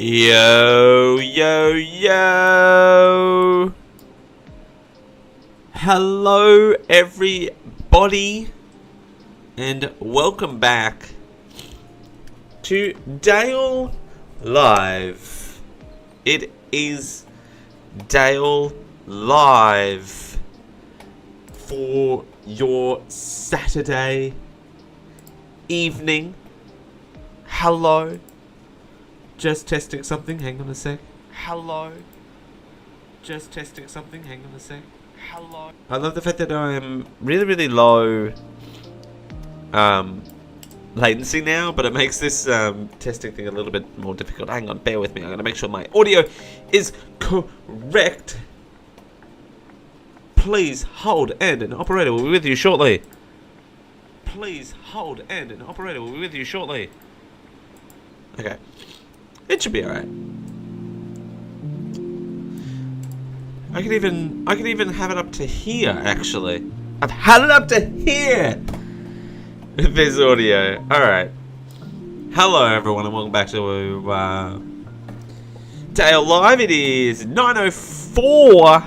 Yo, yo, yo. Hello, everybody, and welcome back to Dale Live. It is Dale Live for your Saturday evening. Hello. Just testing something, hang on a sec. Hello. Just testing something, hang on a sec. Hello. I love the fact that I'm really low latency now, but it makes this testing thing a little bit more difficult. Hang on, bear with me. I'm gonna make sure my audio is correct. Please hold, and an operator will be with you shortly. Please hold, and an operator will be with you shortly. Okay. It should be alright. I can even have it up to here, actually. I've had it up to here! With this audio. Alright. Hello everyone and welcome back to Dale Live. It is 9:04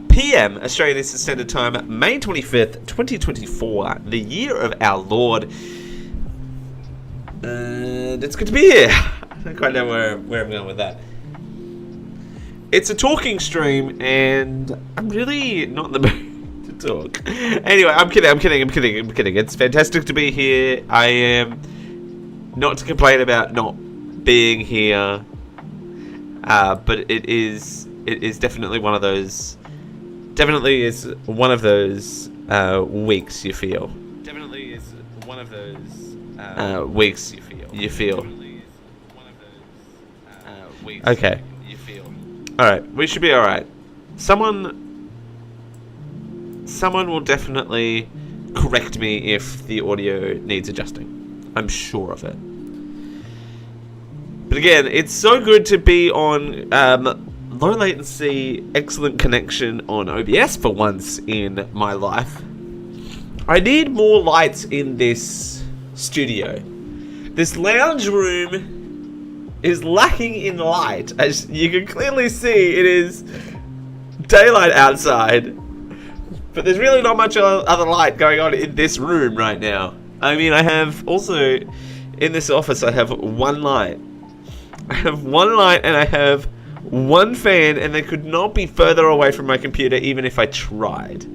PM Australian Eastern Standard Time, May 25th, 2024, the year of our Lord. And it's good to be here. I don't quite know where I'm going with that. It's a talking stream, and I'm really not in the mood to talk. Anyway, I'm kidding. It's fantastic to be here. I am not to complain about not being here, but it is definitely one of those. Definitely is one of those weeks you feel. Definitely is one of those. Weeks you feel. Okay. Alright, we should be alright. Someone will definitely correct me if the audio needs adjusting. I'm sure of it. But again, it's so good to be on low latency, excellent connection on OBS for once in my life. I need more lights in this studio. This lounge room is lacking in light. As you can clearly see, it is daylight outside, but there's really not much other light going on in this room right now. I mean, I have also in this office I have one light. I have one light and I have one fan, and they could not be further away from my computer even if I tried.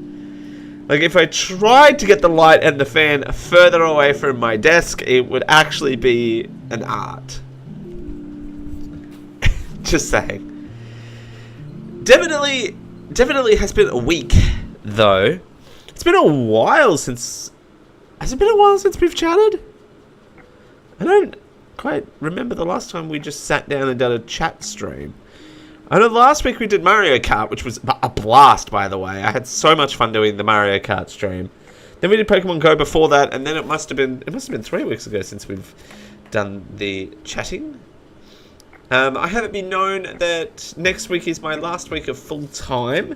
Like, if I tried to get the light and the fan further away from my desk, it would actually be an art. Just saying. Definitely has been a week, though. It's been a while since... Has it been a while since we've chatted? I don't quite remember the last time we just sat down and did a chat stream. I know last week we did Mario Kart, which was a blast, by the way. I had so much fun doing the Mario Kart stream. Then we did Pokemon Go before that, and then it must have been 3 weeks ago since we've done the chatting. I haven't been known that next week is my last week of full time,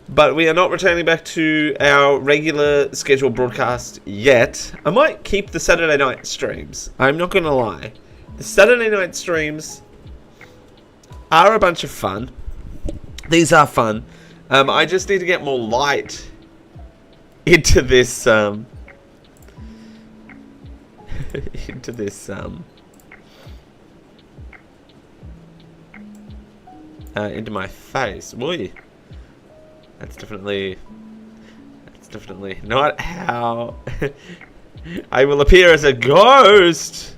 but we are not returning back to our regular scheduled broadcast yet. I might keep the Saturday night streams. I'm not going to lie. The Saturday night streams are a bunch of fun. These are fun. I just need to get more light into this into my face. Boy, that's definitely not how I will appear as a ghost.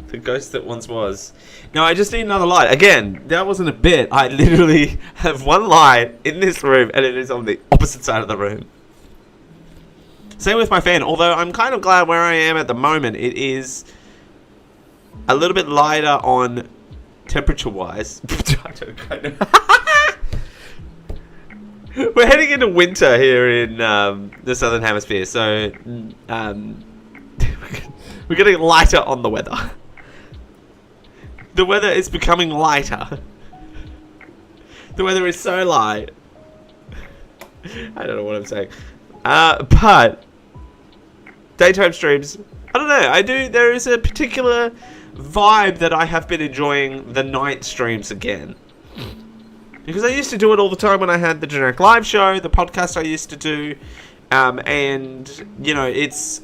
The ghost that once was. No, I just need another light. Again, that wasn't a bit. I literally have one light in this room, and it is on the opposite side of the room. Same with my fan, although I'm kind of glad where I am at the moment. It is a little bit lighter on temperature-wise. I don't kind of... We're heading into winter here in the Southern Hemisphere, so we're getting lighter on the weather. The weather is becoming lighter. The weather is so light. I don't know what I'm saying. But daytime streams I don't know. There is a particular vibe that I have been enjoying the night streams again. Because I used to do it all the time when I had the Generic Live show, the podcast I used to do. And, you know, it's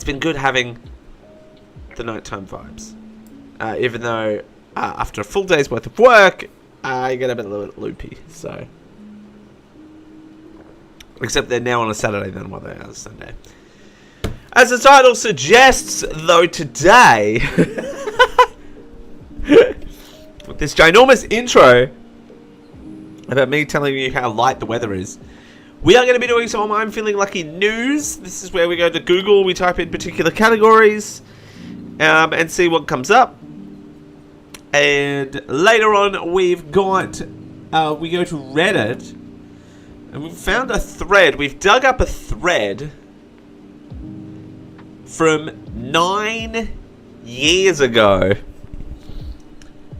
been good having the nighttime vibes. Even though after a full day's worth of work, I get a little bit loopy. So, except they're now on a Saturday than what they are on a Sunday. As the title suggests, though, today, with this ginormous intro about me telling you how light the weather is, we are going to be doing some I'm Feeling Lucky news. This is where we go to Google, we type in particular categories, and see what comes up. And later on, we've got, we go to Reddit, and we've found a thread. We've dug up a thread from 9 years ago,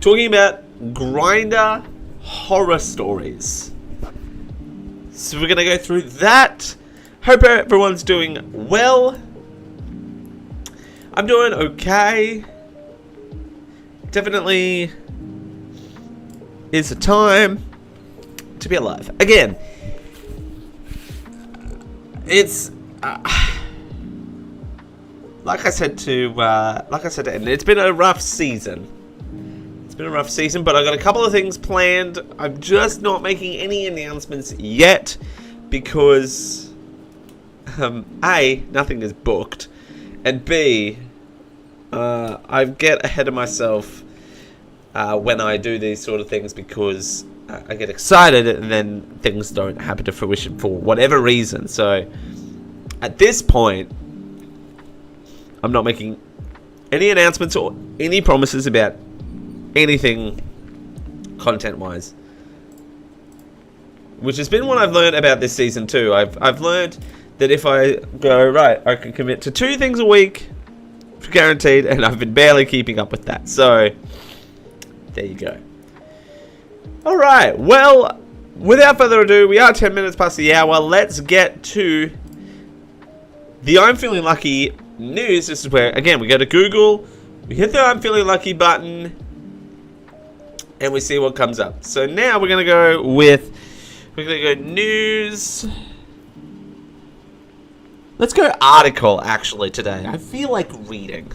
talking about Grindr horror stories. So we're going to go through that. Hope everyone's doing well. I'm doing okay. Definitely is a time to be alive. Again, it's like I said to Ed, it's been a rough season. It's been a rough season, but I've got a couple of things planned. I'm just not making any announcements yet because A, nothing is booked, and B, I get ahead of myself when I do these sort of things because I get excited and then things don't happen to fruition for whatever reason. So at this point, I'm not making any announcements or any promises about anything content-wise, which has been what I've learned about this season too. I've learned that if I go, right, I can commit to 2 things a week, guaranteed, and I've been barely keeping up with that. So, there you go. Alright, well, without further ado, we are 10 minutes past the hour. Let's get to the I'm Feeling Lucky news. This is where, again, we go to Google, we hit the I'm Feeling Lucky button, and we see what comes up. So now we're going to go news. Let's go article, actually, today. I feel like reading.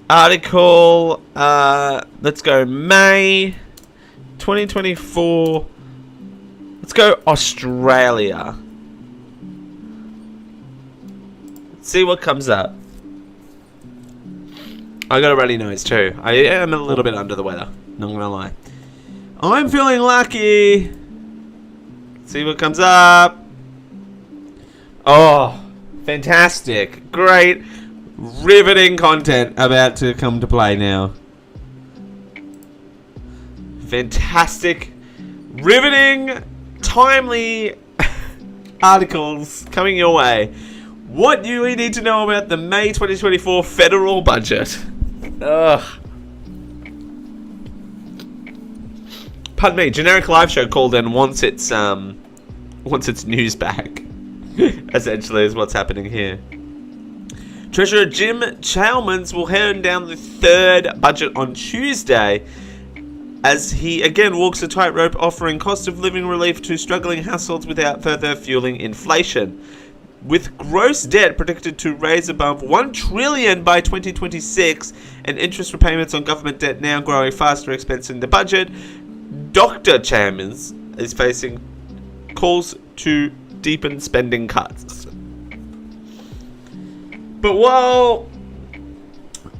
Article, let's go May 2024. Let's go Australia. Let's see what comes up. I got a runny nose too. I am a little bit under the weather, not gonna lie. I'm feeling lucky. Let's see what comes up. Oh, fantastic. Great, riveting content about to come to play now. Fantastic, riveting, timely articles coming your way. What do we need to know about the May 2024 federal budget? Ugh. Pardon me, Generic Live Show called in wants its news back. Essentially is what's happening here. Treasurer Jim Chalmers will hand down the 3rd budget on Tuesday as he again walks a tightrope offering cost of living relief to struggling households without further fueling inflation. With gross debt predicted to raise above $1 trillion by 2026 and interest repayments on government debt now growing faster expensing the budget, Dr. Chalmers is facing calls to deepen spending cuts. But while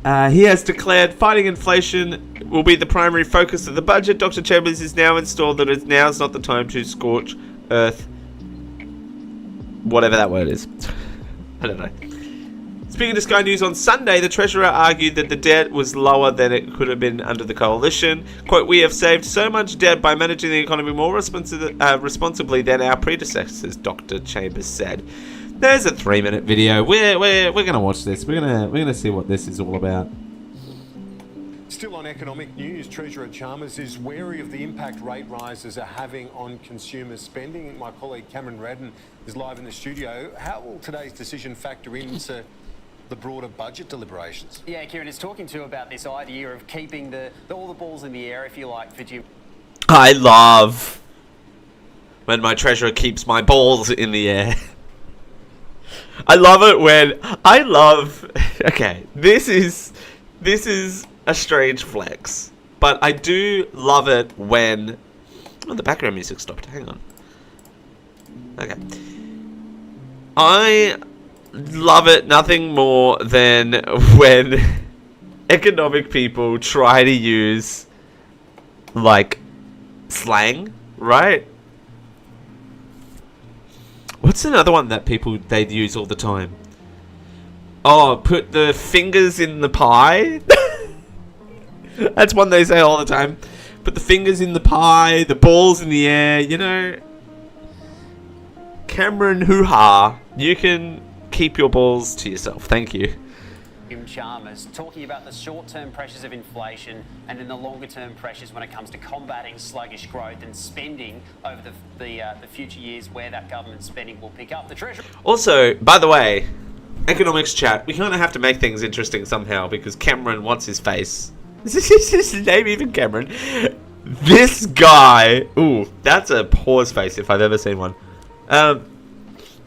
he has declared fighting inflation will be the primary focus of the budget, Dr. Chalmers is now installed that now's not the time to scorch earth. Whatever that word is. I don't know. Speaking to Sky News on Sunday, the Treasurer argued that the debt was lower than it could have been under the coalition. Quote, "We have saved so much debt by managing the economy more responsibly than our predecessors," Dr. Chambers said. There's a 3-minute video. We're gonna watch this. We're gonna see what this is all about. Still on economic news, Treasurer Chalmers is wary of the impact rate rises are having on consumer spending. My colleague Cameron Radden is live in the studio. How will today's decision factor into the broader budget deliberations? Yeah, Kieran is talking to about this idea of keeping all the balls in the air, if you like, for Jim. I love when my treasurer keeps my balls in the air. I love it when okay, this is a strange flex, but I do love it when the background music stopped. Hang on. Okay. I love it nothing more than when economic people try to use like slang, right? What's another one that they use all the time? Oh, put the fingers in the pie. That's one they say all the time. Put the fingers in the pie, the balls in the air, you know. Cameron, hoo-ha. You can keep your balls to yourself. Thank you. Jim Chalmers talking about the short-term pressures of inflation and then the longer-term pressures when it comes to combating sluggish growth and spending over the future years where that government spending will pick up. The Treasury. Also, by the way, economics chat, we kind of have to make things interesting somehow because Cameron wants his face. Is his name even Cameron? This guy. Ooh, that's a pause face if I've ever seen one.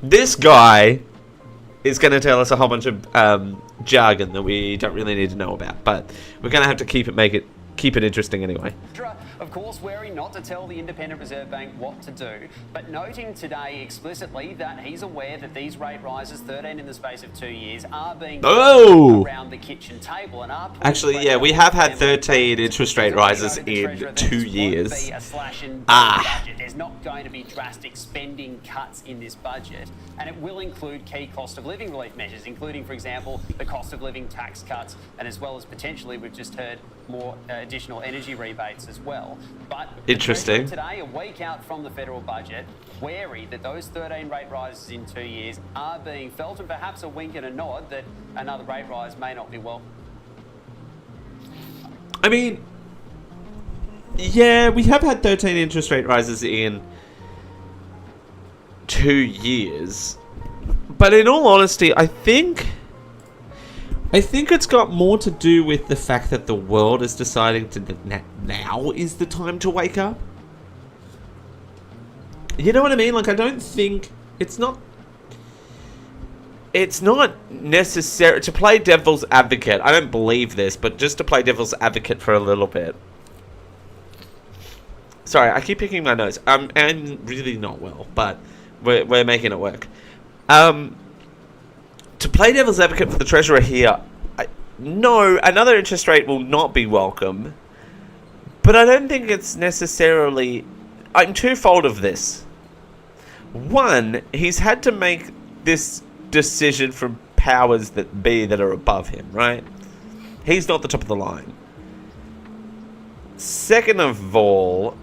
This guy is going to tell us a whole bunch of jargon that we don't really need to know about, but we're going to have to keep it interesting anyway. Of course, wary not to tell the Independent Reserve Bank what to do, but noting today explicitly that he's aware that these rate rises, 13 in the space of 2 years, are being around the kitchen table and are actually, yeah, we have had 13 interest rate rises in 2 years. There's not going to be drastic spending cuts in this budget, and it will include key cost of living relief measures, including, for example, the cost of living tax cuts, and as well as potentially, we've just heard, more additional energy rebates as well. But interesting. Today, a week out from the federal budget, wary that those 13 rate rises in 2 years are being felt, and perhaps a wink and a nod that another rate rise may not be welcome. I mean, yeah, we have had 13 interest rate rises in 2 years, but in all honesty, I think it's got more to do with the fact that the world is deciding that now is the time to wake up. You know what I mean? Like, I don't think it's not necessary to play devil's advocate. I don't believe this, but just to play devil's advocate for a little bit. Sorry, I keep picking my nose. I'm really not well, but we're making it work. To play devil's advocate for the Treasurer here, no, another interest rate will not be welcome. But I don't think it's necessarily... I'm twofold of this. One, he's had to make this decision from powers that be that are above him, right? He's not the top of the line. Second of all,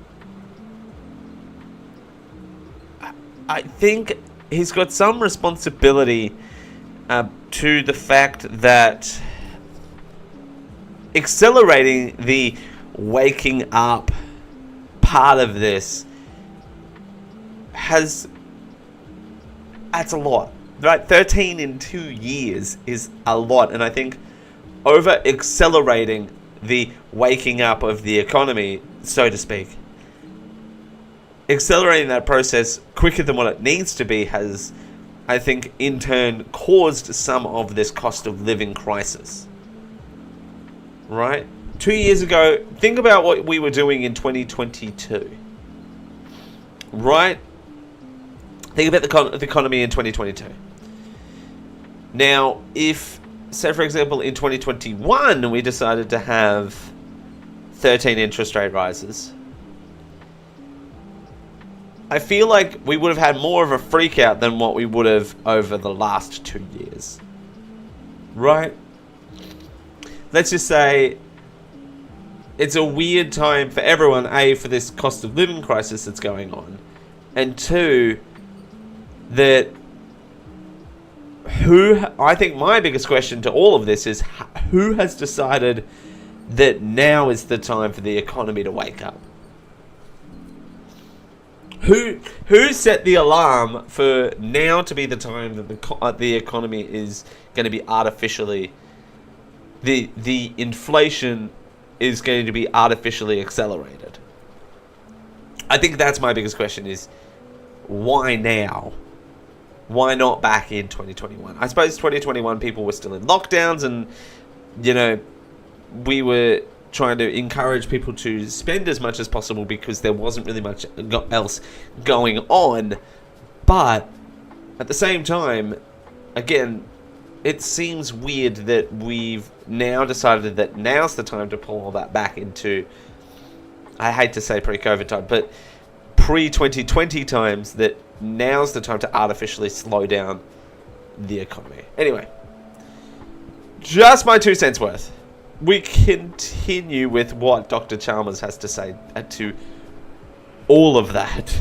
I think he's got some responsibility to the fact that accelerating the waking up part of this that's a lot, right? 13 in 2 years is a lot, and I think over accelerating the waking up of the economy, so to speak, accelerating that process quicker than what it needs to be has, I think, in turn caused some of this cost of living crisis. Right? 2 years ago, think about what we were doing in 2022. Right? Think about the economy in 2022. Now, if, say for example, in 2021 we decided to have 13 interest rate rises, I feel like we would have had more of a freak out than what we would have over the last 2 years. Right? Let's just say it's a weird time for everyone, A, for this cost of living crisis that's going on, and two, that I think my biggest question to all of this is who has decided that now is the time for the economy to wake up? Who set the alarm for now to be the time that the economy is going to be artificially, the inflation is going to be artificially accelerated? I think that's my biggest question is, why now? Why not back in 2021? I suppose 2021 people were still in lockdowns and, you know, we were trying to encourage people to spend as much as possible because there wasn't really much else going on. But at the same time, again, it seems weird that we've now decided that now's the time to pull all that back into, I hate to say pre-COVID time, but pre-2020 times, that now's the time to artificially slow down the economy. Anyway, just my 2 cents worth. We continue with what Dr. Chalmers has to say to all of that.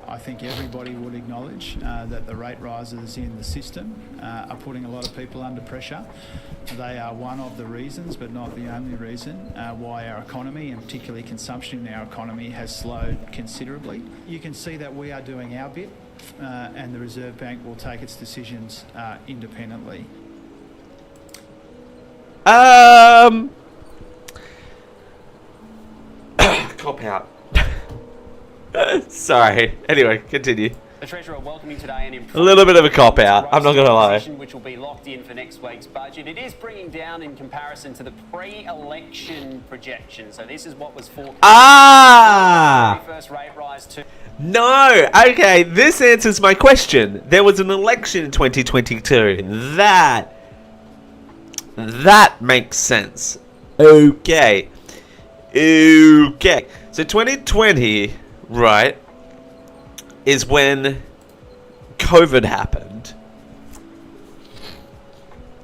I think everybody would acknowledge that the rate rises in the system are putting a lot of people under pressure. They are one of the reasons, but not the only reason, why our economy, and particularly consumption in our economy, has slowed considerably. You can see that we are doing our bit, and the Reserve Bank will take its decisions independently. Cop out. Sorry. Anyway, continue. The Treasurer welcoming today an A little bit of a cop out, I'm not going to lie. which will be locked in for next week's budget. It is bringing down in comparison to the pre-election projection. So this is what was forecast. First rate rise to. No. Okay, this answers my question. There was an election in 2022. That makes sense. Okay. So 2020, right, is when COVID happened.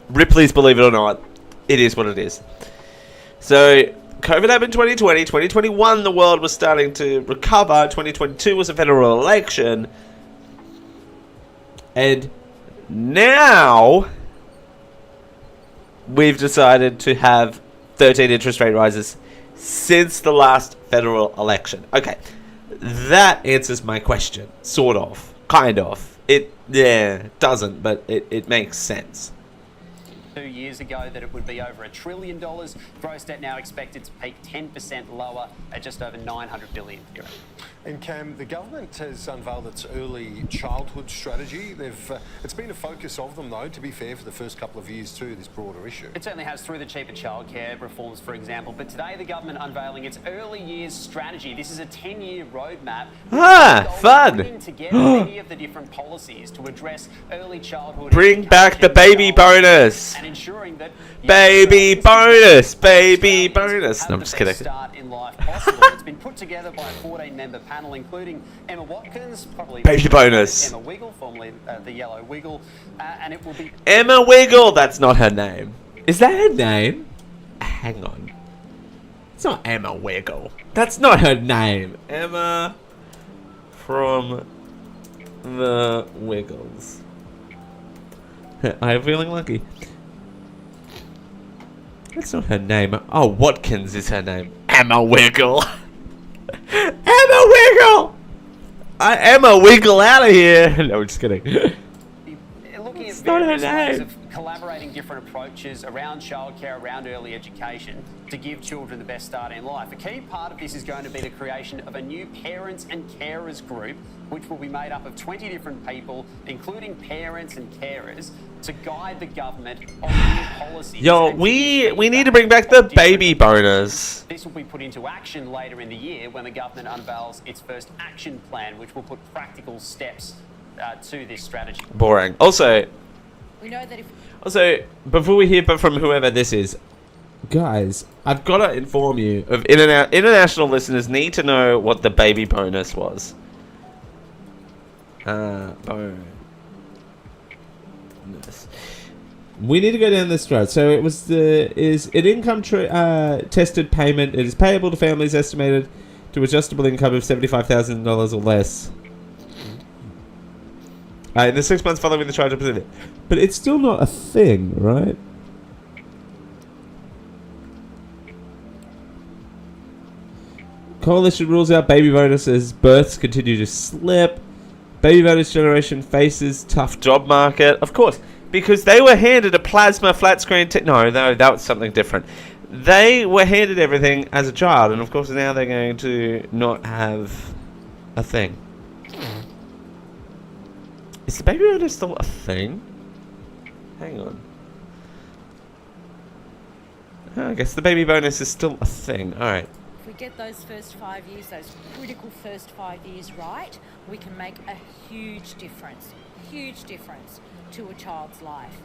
Ripley's Believe It or Not, it is what it is. So COVID happened 2020. 2021, the world was starting to recover. 2022 was a federal election. And now we've decided to have 13 interest rate rises since the last federal election. Okay, that answers my question. Sort of. Kind of. It doesn't, but it makes sense. 2 years ago that it would be over $1 trillion. Gross debt now expected to peak 10% lower at just over 900 billion euro. And Cam, the government has unveiled its early childhood strategy. It's been a focus of them, though, to be fair, for the first couple of years too, this broader issue. It certainly has, through the cheaper childcare reforms, for example. But today, the government unveiling its early years strategy. This is a 10-year roadmap. Fun! Bringing together many of the different policies to address early childhood. Bring back the baby bonus. And ensuring that Baby bonus. No, I'm just kidding. Start in life possible. It's been put together by a 14-member panel, including Emma Watkins, probably baby bonus. Emma Wiggle, formerly the Yellow Wiggle, and it will be Emma Wiggle. That's not her name. Is that her name? Hang on. It's not Emma Wiggle. That's not her name. Emma from the Wiggles. I'm feeling lucky. That's not her name. Oh, Watkins is her name. Emma Wiggle. Emma Wiggle! Emma Wiggle out of here! No, just kidding. looking at It's not her various ways name. of collaborating different approaches around childcare, around early education to give children the best start in life. A key part of this is going to be the creation of a new parents and carers group, which will be made up of 20 different people, including parents and carers, to guide the government on new policies. Yo, we need to bring back the baby bonus. This will be put into action later in the year when the government unveils its first action plan, which will put practical steps to this strategy. Boring. Also, We know that if before we hear from whoever this is, guys, I've got to inform you of international listeners need to know what the baby bonus was. Bonus. We need to go down this road. So it was is an income tested payment. It is payable to families estimated to adjustable income of $75,000 or less. In the 6 months following the charge of it. But it's still not a thing, right? Coalition rules out baby bonus as births continue to slip. Baby bonus generation faces tough job market. Of course, because they were handed a plasma flat screen... No, that was something different. They were handed everything as a child, and of course now they're going to not have a thing. Is the baby bonus still a thing? Hang on. I guess the baby bonus is still a thing. Alright. If we get those first 5 years, those critical first 5 years right, we can make a huge difference to a child's life.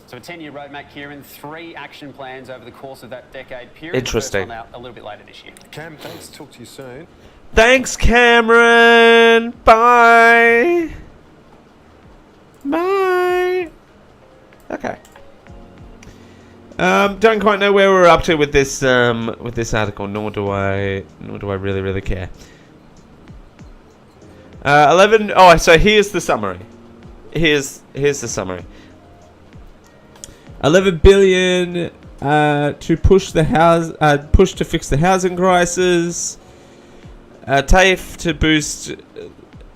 So a 10-year roadmap, Kieran, 3 action plans over the course of that decade period. Interesting. The first one out a little bit later this year. Cam, thanks. Talk to you soon. Thanks, Cameron. Bye. Bye. Okay. Don't quite know where we're up to with this article, nor do I really care. 11. Oh, so here's the summary. Here's the summary. 11 billion to push to fix the housing crisis. TAFE to boost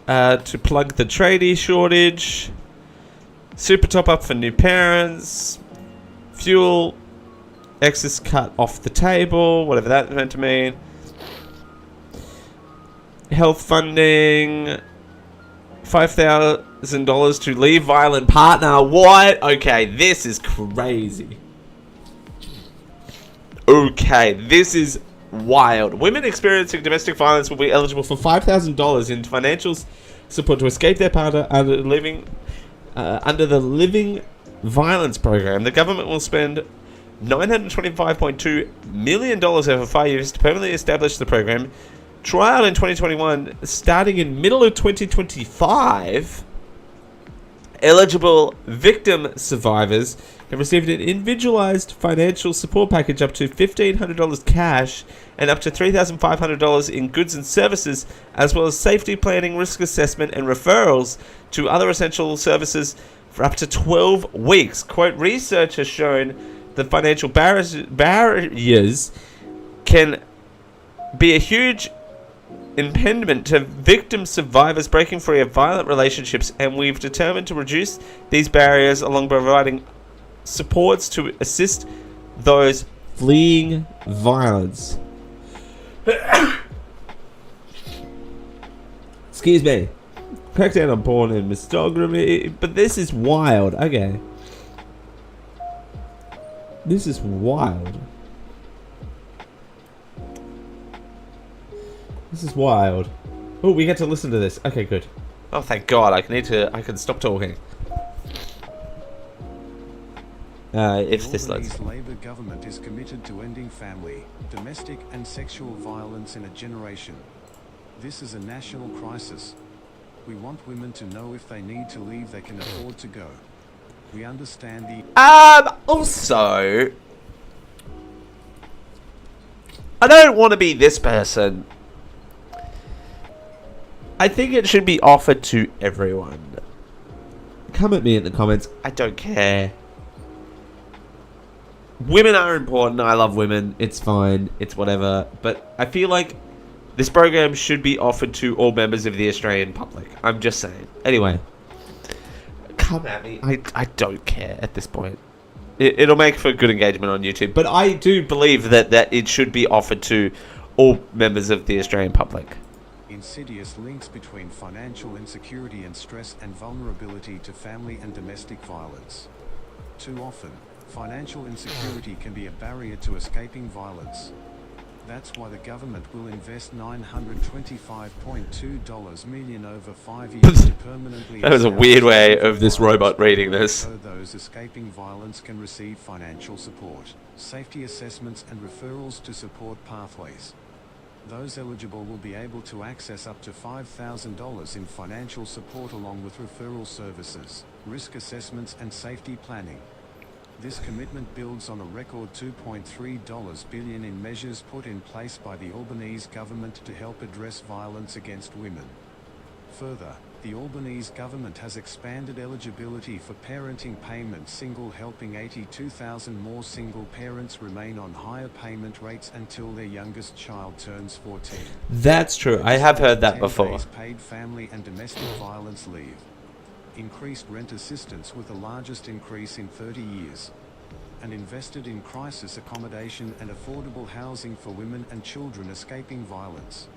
to plug the tradie shortage. Super top up for new parents. Fuel excess cut off the table, whatever that meant to mean. Health funding, $5,000 to leave violent partner. What? Okay, this is crazy. Okay, this is wild. Women experiencing domestic violence will be eligible for $5,000 in financial support to escape their partner under the Living Violence program. The government will spend $925.2 million over 5 years to permanently establish the program. Trial in 2021, starting in middle of 2025. Eligible victim survivors have received an individualized financial support package up to $1,500 cash and up to $3,500 in goods and services, as well as safety planning, risk assessment, and referrals to other essential services for up to 12 weeks. Quote, research has shown that financial barriers can be a huge impediment to victim survivors breaking free of violent relationships, and we've determined to reduce these barriers along providing supports to assist those fleeing violence. Excuse me. Crackdown on porn and misogyny, but this is wild. Okay. This is wild. This is wild. Oh, we get to listen to this. Okay, good. Oh, thank God. I can stop talking. If this loads. The Labor government is committed to ending family, domestic and sexual violence in a generation. This is a national crisis. We want women to know if they need to leave, they can afford to go. We understand the... Also... I don't want to be this person. I think it should be offered to everyone. Come at me in the comments. I don't care. Women are important. I love women. It's fine. It's whatever. But I feel like this program should be offered to all members of the Australian public. I'm just saying. Anyway. Come at me. I don't care at this point. It'll make for good engagement on YouTube. But I do believe that it should be offered to all members of the Australian public. Insidious links between financial insecurity and stress and vulnerability to family and domestic violence. Too often, financial insecurity can be a barrier to escaping violence. That's why the government will invest $925.2 million over 5 years to permanently... That was a weird way of this robot reading this. So those escaping violence can receive financial support, safety assessments and referrals to support pathways. Those eligible will be able to access up to $5,000 in financial support along with referral services, risk assessments and safety planning. This commitment builds on a record $2.3 billion in measures put in place by the Albanese government to help address violence against women. Further, The Albanese government has expanded eligibility for parenting payments single, helping 82,000 more single parents remain on higher payment rates until their youngest child turns 14. That's true. I have heard that 10 before. days paid family and domestic violence leave. Increased rent assistance with the largest increase in 30 years. And invested in crisis accommodation and affordable housing for women and children escaping violence.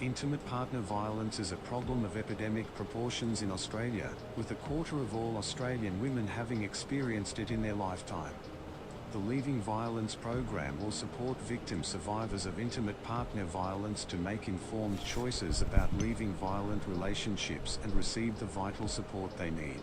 Intimate partner violence is a problem of epidemic proportions in Australia, with a quarter of all Australian women having experienced it in their lifetime. The Leaving Violence program will support victim survivors of intimate partner violence to make informed choices about leaving violent relationships and receive the vital support they need.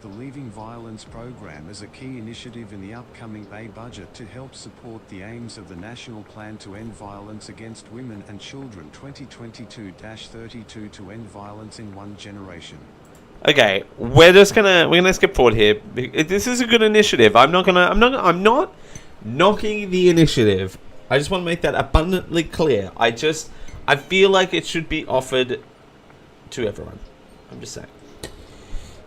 The Leaving Violence program is a key initiative in the upcoming May budget to help support the aims of the National Plan to End Violence Against Women and Children 2022-32 to end violence in one generation. Okay, we're gonna skip forward here. This is a good initiative. I'm not knocking the initiative. I just want to make that abundantly clear. I feel like it should be offered to everyone. I'm just saying.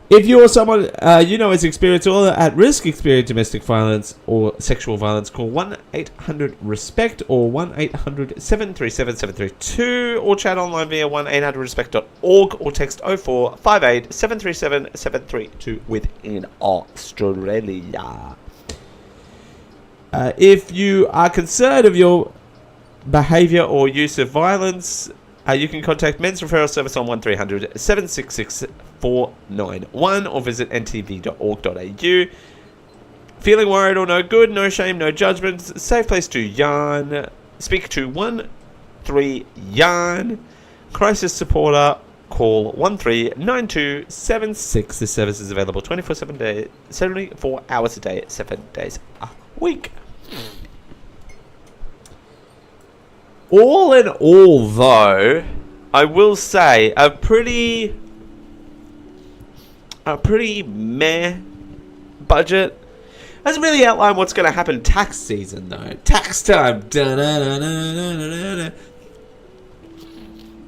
If you're someone is experienced or at risk experience domestic violence or sexual violence, call 1-800-RESPECT or 1-800-737-732 or chat online via 1-800-RESPECT.org or text 0458 737 732 within Australia. If you are concerned of your behaviour or use of violence, you can contact Men's Referral Service on 1300 766 491 or visit ntv.org.au. Feeling worried or no good, no shame, no judgment, safe place to yarn. Speak to 13-YARN. Crisis supporter, call 139276. This service is available 24 hours a day, 7 days a week. All in all, though, I will say a pretty meh budget. Doesn't really outline what's going to happen tax season, though. Tax time.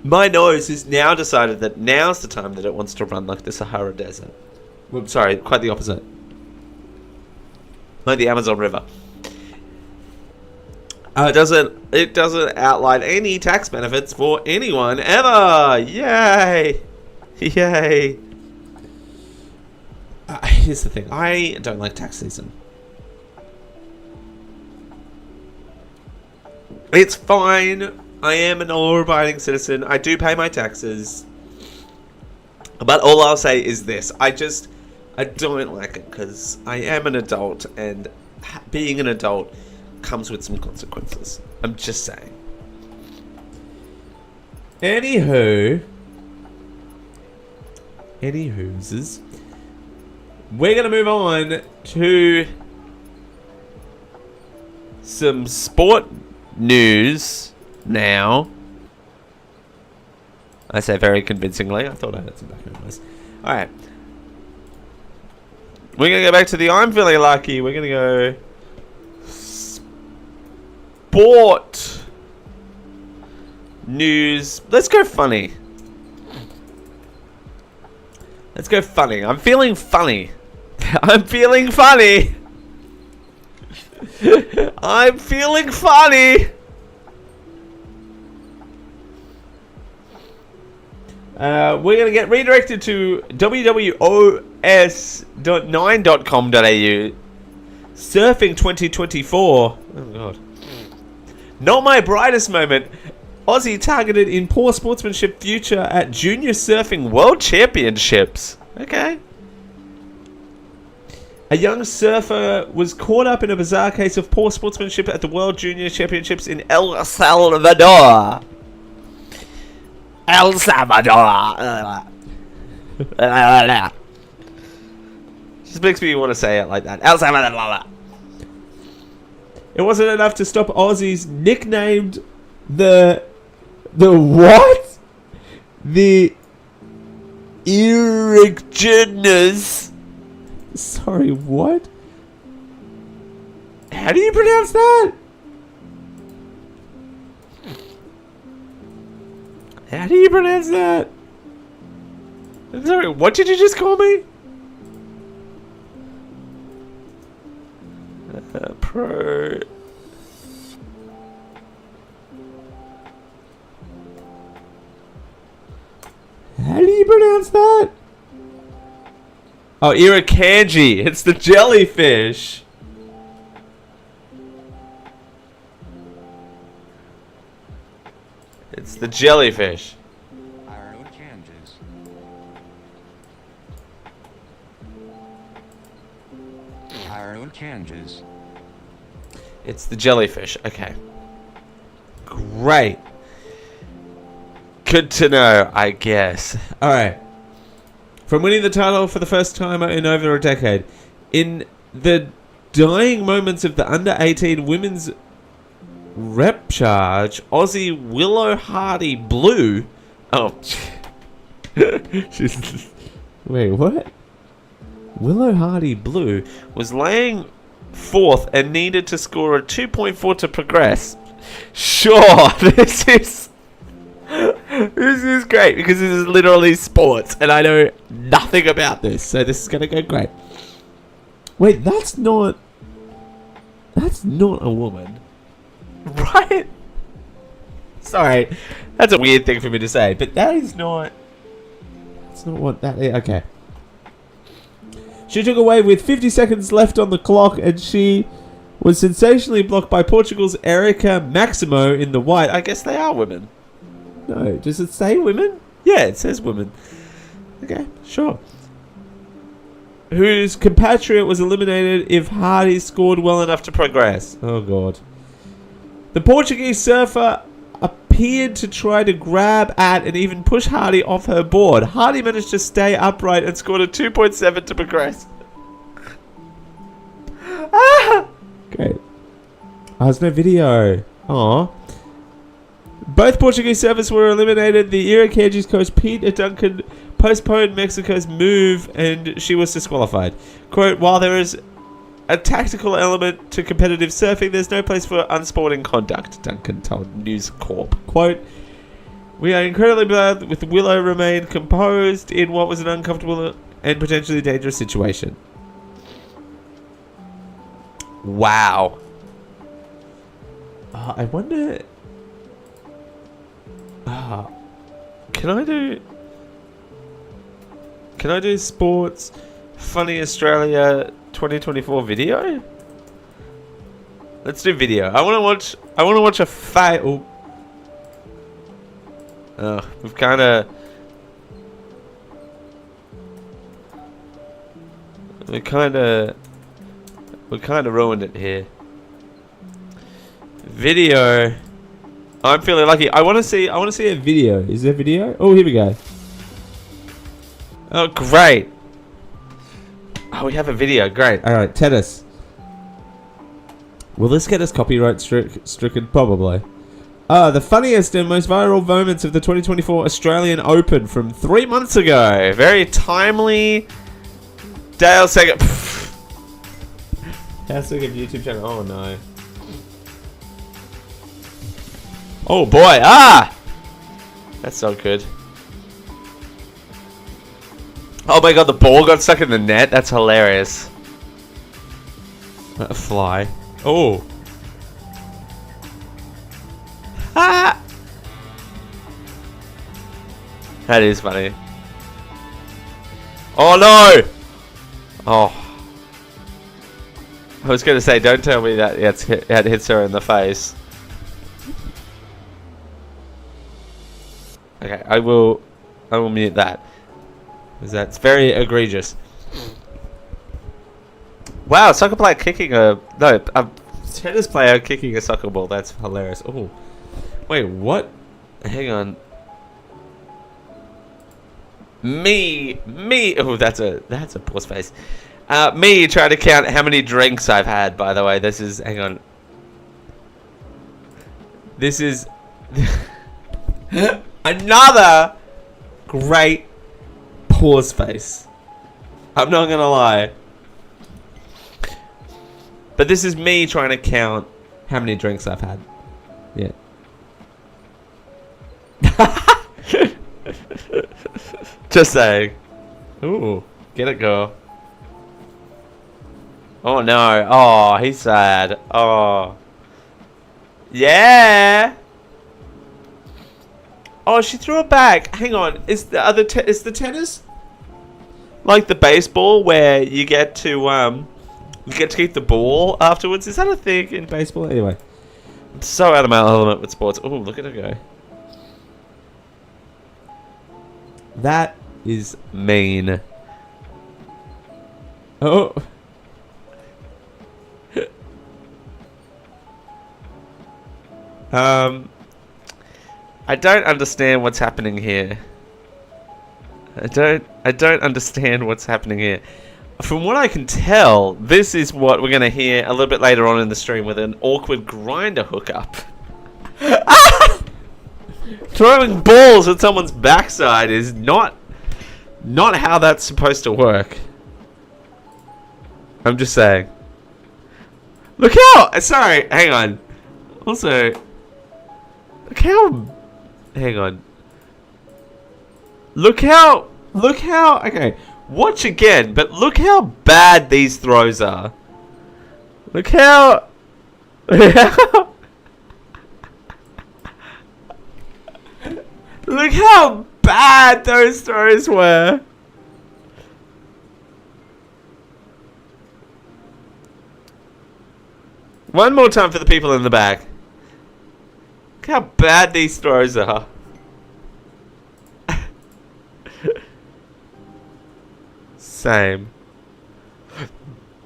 My nose has now decided that now's the time that it wants to run like the Sahara Desert. Well, sorry, quite the opposite. Like the Amazon River. It doesn't outline any tax benefits for anyone ever. Yay! Yay! Here's the thing. I don't like tax season. It's fine. I am an law-abiding citizen. I do pay my taxes. But all I'll say is this. I don't like it because I am an adult and being an adult comes with some consequences. I'm just saying. Anywho's, we're gonna move on to some sport news now. I say very convincingly. I thought I had some background noise. Alright. We're gonna go back to the I'm feeling lucky. We're gonna go sport news. Let's go funny. Let's go funny. I'm feeling funny. I'm feeling funny. I'm feeling funny. We're going to get redirected to wwos.9.com.au. Surfing 2024. Oh, God. Not my brightest moment. Aussie targeted in poor sportsmanship future at Junior Surfing World Championships. Okay. A young surfer was caught up in a bizarre case of poor sportsmanship at the World Junior Championships in El Salvador. El Salvador. Just makes me want to say it like that. El Salvador. It wasn't enough to stop Aussies nicknamed the what? The Irriginas. Sorry, what? How do you pronounce that? How do you pronounce that? Sorry, what did you just call me? Pro. How do you pronounce that? Oh, irukandji. It's the jellyfish. It's the jellyfish. It's the jellyfish. Okay. Great. Good to know, I guess. Alright. From winning the title for the first time in over a decade, in the dying moments of the under-18 women's rep charge, Aussie Willow Hardy Blue... Oh. She's... Wait, what? Willow Hardy Blue was laying fourth and needed to score a 2.4 to progress. Sure, this is great because this is literally sports and I know nothing about this, so this is gonna go great. Wait, that's not a woman, right? Sorry, that's a weird thing for me to say, but that's not what that is. Okay. She took away with 50 seconds left on the clock, and she was sensationally blocked by Portugal's Erica Maximo in the white. I guess they are women. No, does it say women? Yeah, it says women. Okay, sure. Whose compatriot was eliminated if Hardy scored well enough to progress. Oh, God. The Portuguese surfer appeared to try to grab at and even push Hardy off her board. Hardy managed to stay upright and scored a 2.7 to progress. Great. Oh, there's no video. Aw. Both Portuguese surfers were eliminated. The Irukandji's coach Peter Duncan postponed Mexico's move and she was disqualified. Quote, while there is a tactical element to competitive surfing, there's no place for unsporting conduct, Duncan told News Corp. Quote, we are incredibly glad with Willow remained composed in what was an uncomfortable and potentially dangerous situation. Wow. I wonder... Can I do sports funny Australia 2024 video? Let's do video. I want to watch a fight. Oh, we've kind of ruined it here. Video. I'm feeling lucky. I want to see a video. Is there video? Oh, here we go. Oh, great. Oh, we have a video. Great. All right, tennis. Will this get us copyright stricken? Probably. The funniest and most viral moments of the 2024 Australian Open from 3 months ago. Very timely. Dale second. How second YouTube channel? Oh no. Oh boy. That's not good. Oh my god, the ball got stuck in the net. That's hilarious. A fly. Oh. That is funny. Oh no! Oh. I was gonna say, don't tell me that it hits her in the face. Okay, I will mute that. Because that's very egregious. Wow, soccer player kicking a tennis player kicking a soccer ball. That's hilarious. Oh, wait, what? Hang on. Me. Oh, that's a pause face. Me trying to count how many drinks I've had. By the way, this is. Hang on. This is another great pause face. I'm not gonna lie. But this is me trying to count how many drinks I've had. Yeah. Just saying. Ooh, get it, girl. Oh no. Oh, he's sad. Oh. Yeah. Oh, she threw it back. Hang on. Is the tennis like the baseball where you get to keep the ball afterwards? Is that a thing in baseball? Anyway, I'm so out of my element with sports. Oh, look at her go. That is mean. Oh. I don't understand what's happening here. I don't understand what's happening here. From what I can tell, this is what we're gonna hear a little bit later on in the stream with an awkward Grindr hookup. Throwing balls at someone's backside is not how that's supposed to work. I'm just saying. Look how... Sorry, hang on. Also... Look how... Hang on. Look how... Okay, watch again, but look how bad these throws are. Look how... Look how bad those throws were. One more time for the people in the back. Look how bad these throws are. Same.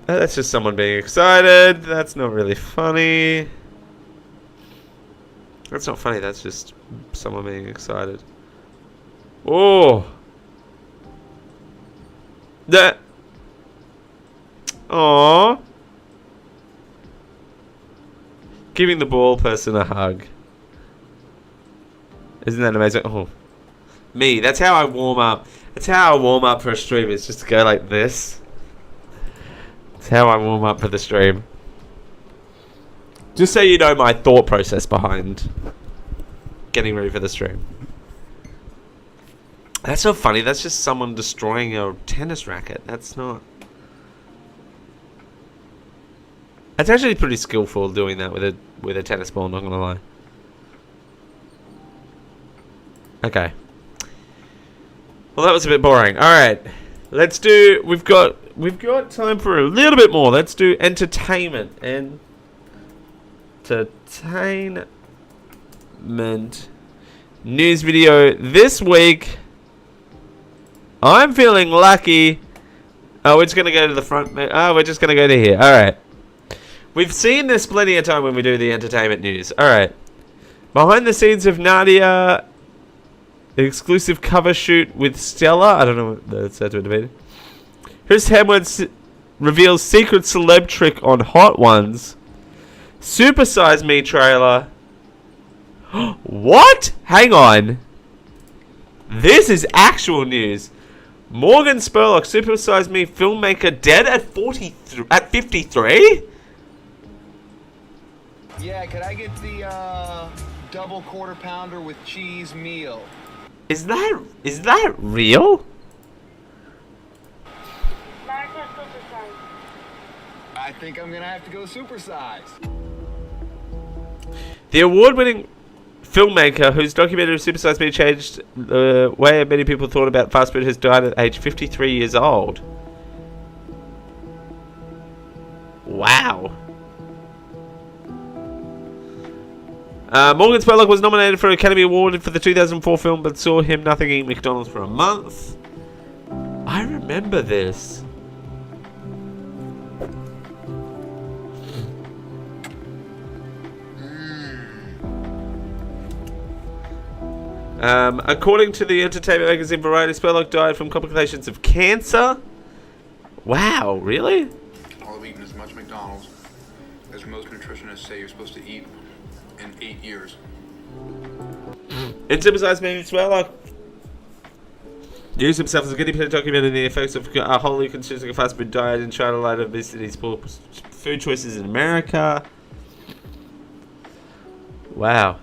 That's just someone being excited. That's not really funny. That's not funny. That's just someone being excited. Oh. That. Aww. Giving the ball person a hug. Isn't that amazing? Oh. Me. That's how I warm up. That's how I warm up for a stream. It's just to go like this. That's how I warm up for the stream. Just so you know my thought process behind getting ready for the stream. That's not funny. That's just someone destroying a tennis racket. That's not... It's actually pretty skillful doing that with a tennis ball, not gonna lie. Okay. Well, that was a bit boring. Alright. Let's do... We've got time for a little bit more. Let's do entertainment. Entertainment. News video this week. I'm feeling lucky. Oh, we're just going to go to the front. Oh, we're just going to go to here. Alright. We've seen this plenty of time when we do the entertainment news. Alright. Behind the scenes of Nadia... Exclusive cover shoot with Stella. I don't know what that's said to be. Chris Hemsworth reveals secret celeb trick on Hot Ones. Super Size Me trailer. What? Hang on. This is actual news. Morgan Spurlock, Super Size Me filmmaker, dead at 53? Yeah, could I get the double quarter pounder with cheese meal? Is that real? I think I'm gonna have to go supersize. The award-winning filmmaker whose documentary Super Size Me changed the way many people thought about fast food has died at age 53 years old. Wow. Morgan Spurlock was nominated for an Academy Award for the 2004 film, but saw him nothing eating McDonald's for a month. I remember this. According to the entertainment magazine Variety, Spurlock died from complications of cancer. Wow, really? I'll have eaten as much McDonald's as most nutritionists say you're supposed to eat in 8 years. In Super Size Me, Spurlock used himself as a guinea pig documenting the effects of wholly consuming a fast food diet and trying to light obesity's poor food choices in America. Wow.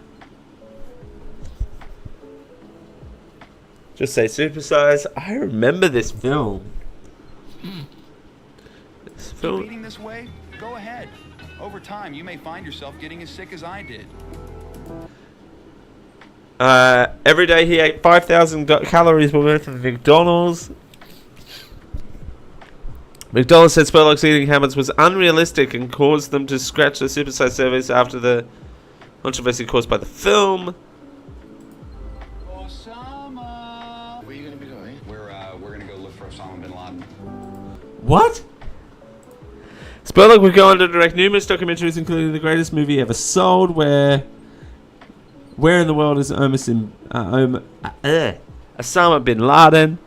Just say supersize. I remember this film. This Keep film. eating this way? Go ahead. Over time, you may find yourself getting as sick as I did. Every day he ate 5,000 calories worth of McDonald's. McDonald's said Spurlock's eating habits was unrealistic and caused them to scratch the supersize service after the controversy caused by the film. Osama! Where are you going to be going? We're going to go look for Osama bin Laden. What? Spurlock would go on to direct numerous documentaries, including the greatest movie ever sold, Where in the world is Osama bin Laden?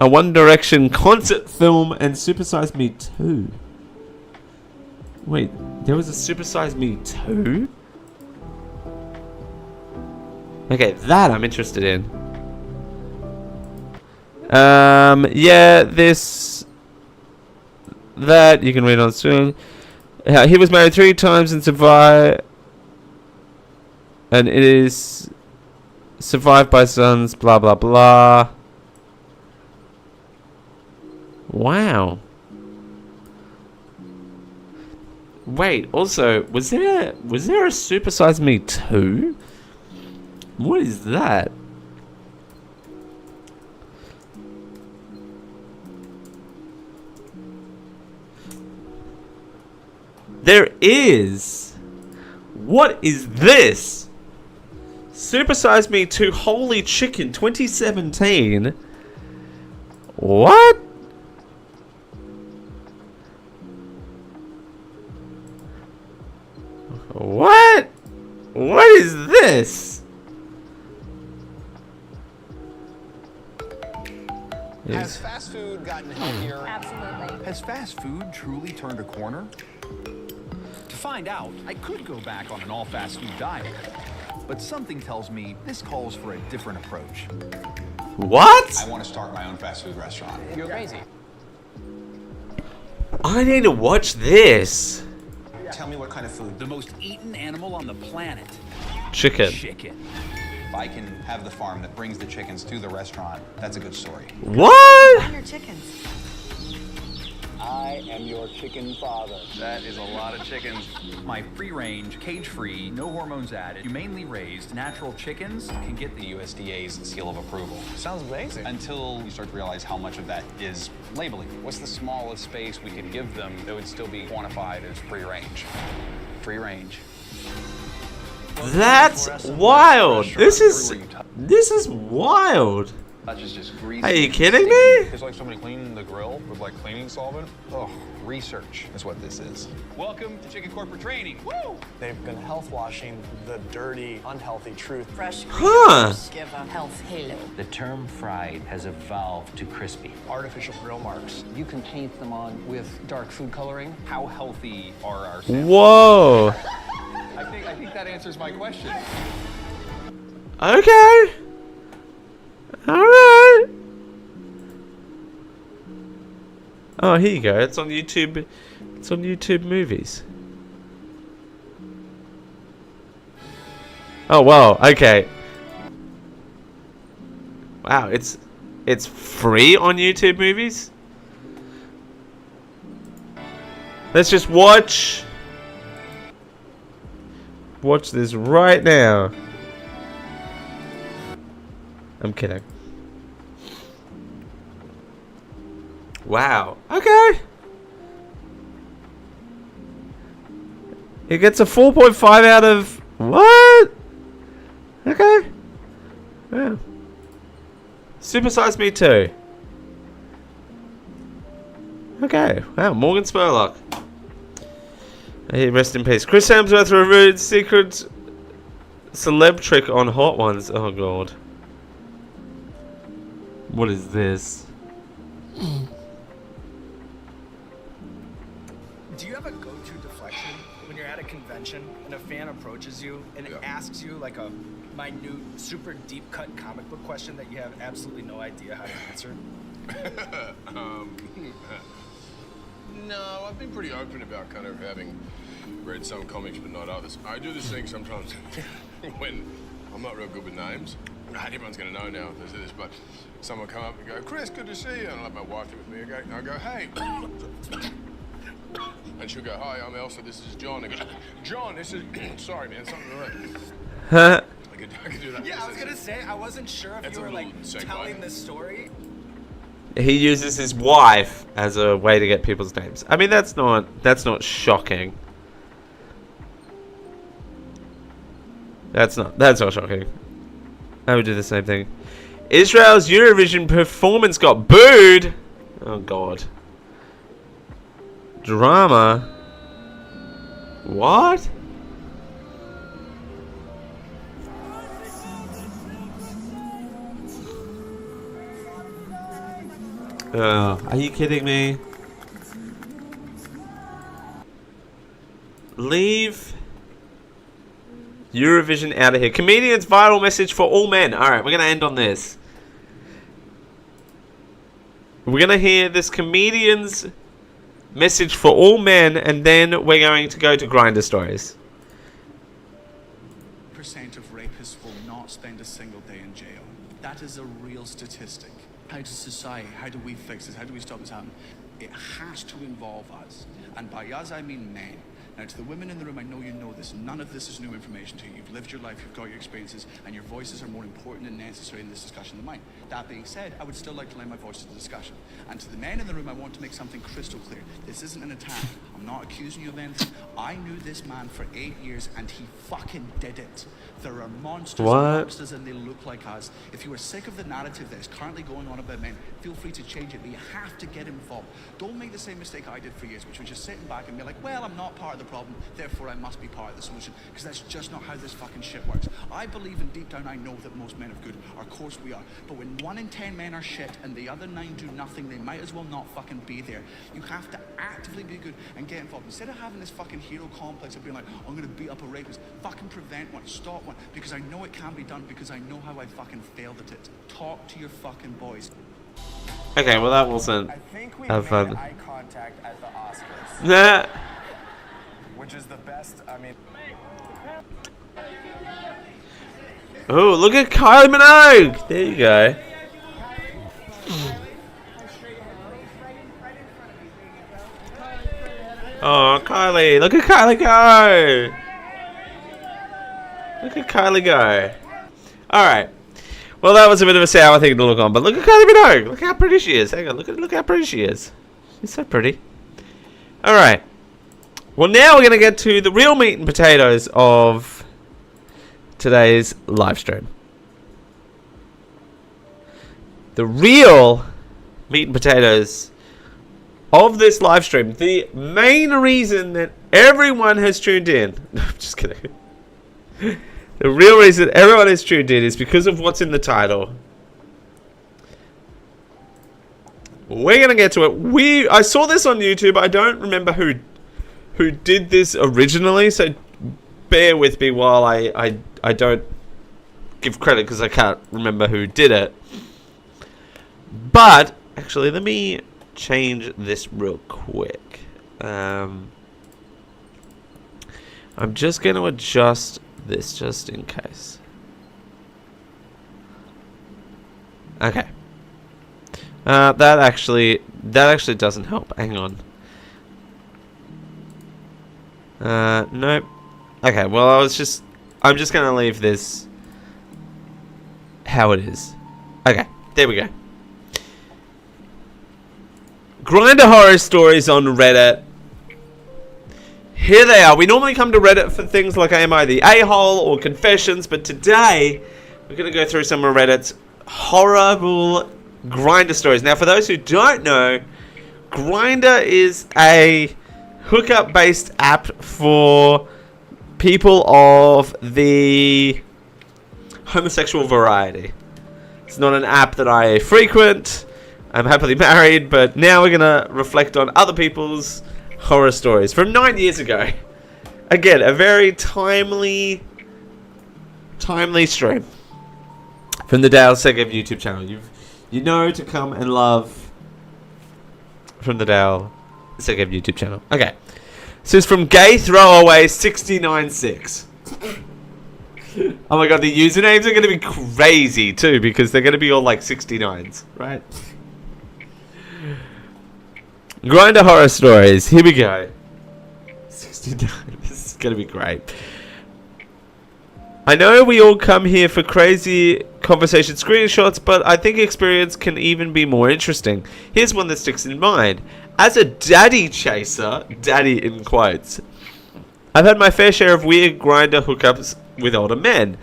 A One Direction concert film and Super Size Me 2. Wait, there was a Super Size Me 2? Okay, that I'm interested in. Yeah, that you can read on screen. He was married 3 times and survived, and it is survived by sons. Blah blah blah. Wow. Wait. Also, was there a Super Size Me 2? What is that? There is. What is this? Super Size Me 2 Holy Chicken 2017. What? What? What is this? Has fast food gotten healthier? Absolutely. Has fast food truly turned a corner? To find out, I could go back on an all-fast food diet. But something tells me this calls for a different approach. What? I want to start my own fast food restaurant. You're crazy. I need to watch this. Tell me what kind of food. The most eaten animal on the planet. Chicken. Chicken. If I can have the farm that brings the chickens to the restaurant, that's a good story. What? Your chickens. I am your chicken father. That is a lot of chickens. My free-range, cage-free, no hormones added, humanely raised, natural chickens Can get the USDA's seal of approval. Sounds amazing. Until you start to realize how much of that is labeling. What's the smallest space we could give them that would still be quantified as free range? Free range. That's wild. This is wild. That's just greasy. Are you kidding me? It's like somebody cleaning the grill with like cleaning solvent. Oh, research is what this is. Welcome to Chicken Corporate Training. Woo! They've been health washing the dirty, unhealthy truth. Fresh Huh. give a health halo. The term fried has evolved to crispy. Artificial grill marks. You can paint them on with dark food coloring. How healthy are our samples? Whoa. I think that answers my question. Okay. Alright. Oh, here you go. It's on YouTube. It's on YouTube Movies. Oh, wow. Okay. Wow, it's free on YouTube Movies? Let's just watch this right now. I'm kidding. Wow. Okay. It gets a 4.5 out of what? Okay. Yeah. Super Size Me 2. Okay. Wow. Morgan Spurlock. Hey, rest in peace. Chris Hemsworth revealed secret celeb trick on Hot Ones. Oh god. What is this? Do you have a go-to deflection when you're at a convention and a fan approaches you and asks you like a minute, super deep-cut comic book question that you have absolutely no idea how to answer? No, I've been pretty open about kind of having read some comics but not others. I do this thing sometimes when I'm not real good with names. everyone's going to know now if there's this, but someone come up and go, Chris, good to see you. And I'll have my wife with me again. And I go, hey. And she'll go, hi, I'm Elsa, this is John. And I go, John, this is, sorry, man, something right. I could do that. Yeah, I was going to say, I wasn't sure if you were, like, telling this story. He uses his wife as a way to get people's names. I mean, that's not shocking. That's not shocking. I would do the same thing. Israel's Eurovision performance got booed. Oh god. Drama. What? Oh, are you kidding me? Leave Eurovision out of here. Comedian's viral message for all men. Alright, we're going to end on this. We're going to hear this comedian's message for all men, and then we're going to go to Grindr stories. Percent of rapists will not spend a single day in jail. That is a real statistic. How does society, how do we fix this? How do we stop this happening? It has to involve us. And by us, I mean men. Now, to the women in the room, I know you know this. None of this is new information to you. You've lived your life, you've got your experiences, and your voices are more important and necessary in this discussion than mine. That being said, I would still like to lend my voice to the discussion. And to the men in the room, I want to make something crystal clear. This isn't an attack. I'm not accusing you of anything. I knew this man for 8 years, and he fucking did it. There are monsters and monsters, and they look like us. If you are sick of the narrative that is currently going on about men, feel free to change it, but you have to get involved. Don't make the same mistake I did for years, which was just sitting back and be like, well, I'm not part of the problem, therefore I must be part of the solution, because that's just not how this fucking shit works. I believe, and deep down I know that most men are good. Of course we are. But when 1 in 10 men are shit and the other 9 do nothing, they might as well not fucking be there. You have to actively be good and get involved. Instead of having this fucking hero complex of being like, I'm gonna beat up a rapist, fucking prevent one, stop one, because I know it can be done, because I know how I fucking failed at it. Talk to your fucking boys. Okay, well that wasn't fun. Eye contact at the Oscars. Nah. Which is the best, I mean... Oh, look at Kylie Minogue! There you go. Oh, Kylie! Look at Kylie go! Look at Kylie go. Alright. Well, that was a bit of a sour thing to look on, but look at Kylie Minogue! Look how pretty she is. Hang on, look how pretty she is. She's so pretty. Alright. Well, now we're going to get to the real meat and potatoes of today's live stream. The real meat and potatoes of this live stream. The main reason that everyone has tuned in. No, I'm just kidding. The real reason everyone has tuned in is because of what's in the title. We're going to get to it. I saw this on YouTube. I don't remember who did this originally, so bear with me while I don't give credit because I can't remember who did it. But actually, let me change this real quick. I'm just going to adjust this just in case. Okay. That actually doesn't help. Hang on. Nope. Okay, well, I'm just going to leave this how it is. Okay, there we go. Grindr horror stories on Reddit. Here they are. We normally come to Reddit for things like Am I the A-hole or confessions, but today we're going to go through some of Reddit's horrible Grindr stories. Now, for those who don't know, Grindr is a hookup-based app for people of the homosexual variety. It's not an app that I frequent. I'm happily married, but now we're going to reflect on other people's horror stories from 9 years ago. Again, a very timely stream from the Dale Segev YouTube channel. You know to come and love from the Dale Segev YouTube channel. Okay. This is from Gay Throwaway 696. Oh my god, the usernames are going to be crazy too, because they're going to be all like 69s, right? Grindr horror stories. Here we go. 69. This is going to be great. I know we all come here for crazy conversation screenshots, but I think experience can even be more interesting. Here's one that sticks in mind. As a daddy chaser, daddy in quotes, I've had my fair share of weird Grindr hookups with older men.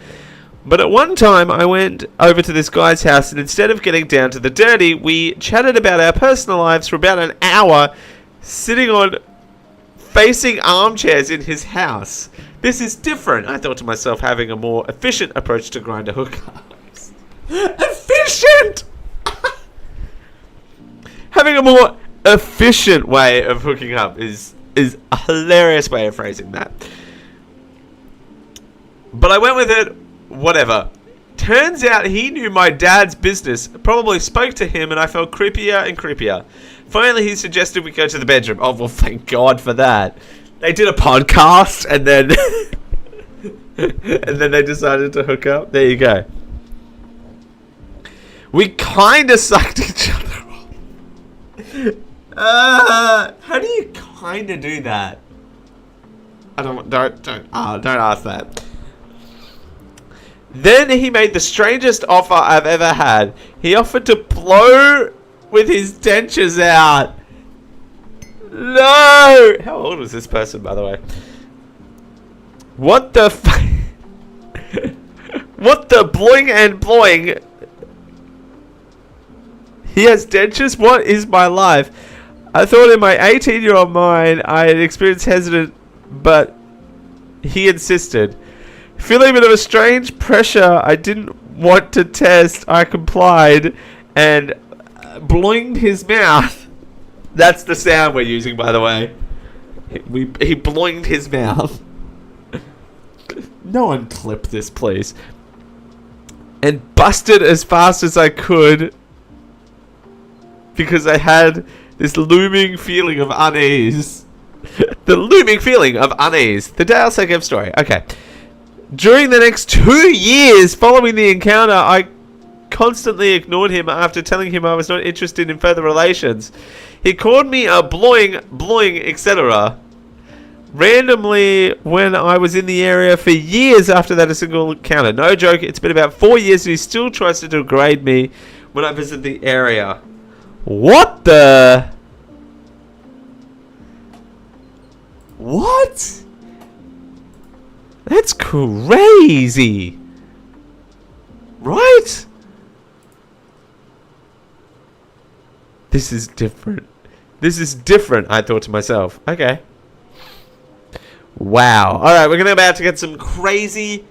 But at one time, I went over to this guy's house, and instead of getting down to the dirty, we chatted about our personal lives for about an hour, sitting on facing armchairs in his house. This is different, I thought to myself, having a more efficient approach to Grindr hookups. Efficient! Having a more efficient way of hooking up is a hilarious way of phrasing that. But I went with it, whatever. Turns out he knew my dad's business, probably spoke to him, and I felt creepier and creepier. Finally, he suggested we go to the bedroom. Oh, well, thank God for that. They did a podcast, and then and then they decided to hook up. There you go. We kind of sucked each other off. How do you kind of do that? I don't ask that. Then he made the strangest offer I've ever had. He offered to blow with his dentures out. No! How old was this person, by the way? What the what the bloing and blowing? He has dentures? What is my life? I thought in my 18-year-old mind I had experienced hesitant, but he insisted. Feeling a bit of a strange pressure I didn't want to test, I complied and bloinged his mouth. That's the sound we're using, by the way. He bloinged his mouth. No one clip this, please. And busted as fast as I could because I had this looming feeling of unease. The looming feeling of unease. The Dale Sakev story. Okay. During the next 2 years following the encounter, I constantly ignored him after telling him I was not interested in further relations. He called me a bloing, etc. Randomly when I was in the area for years after that a single encounter. No joke, it's been about 4 years and he still tries to degrade me when I visit the area. What the? What? That's crazy. Right? This is different. This is different, I thought to myself. Okay. Wow. Alright, we're about to get some crazy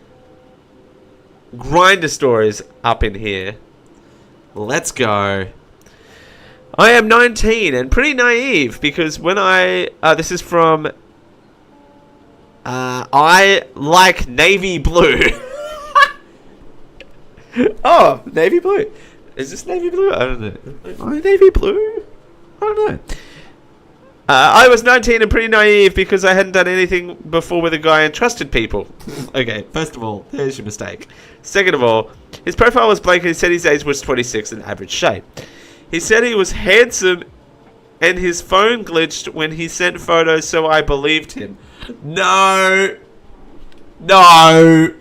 Grindr stories up in here. Let's go. I am 19 and pretty naive because when this is from I like navy blue. Oh, navy blue. Is this navy blue? I don't know. Am I navy blue? I don't know. I was 19 and pretty naive because I hadn't done anything before with a guy and trusted people. Okay, first of all, there's your mistake. Second of all, his profile was blank and he said his age was 26 and average shape. He said he was handsome and his phone glitched when he sent photos, so I believed him. No. No.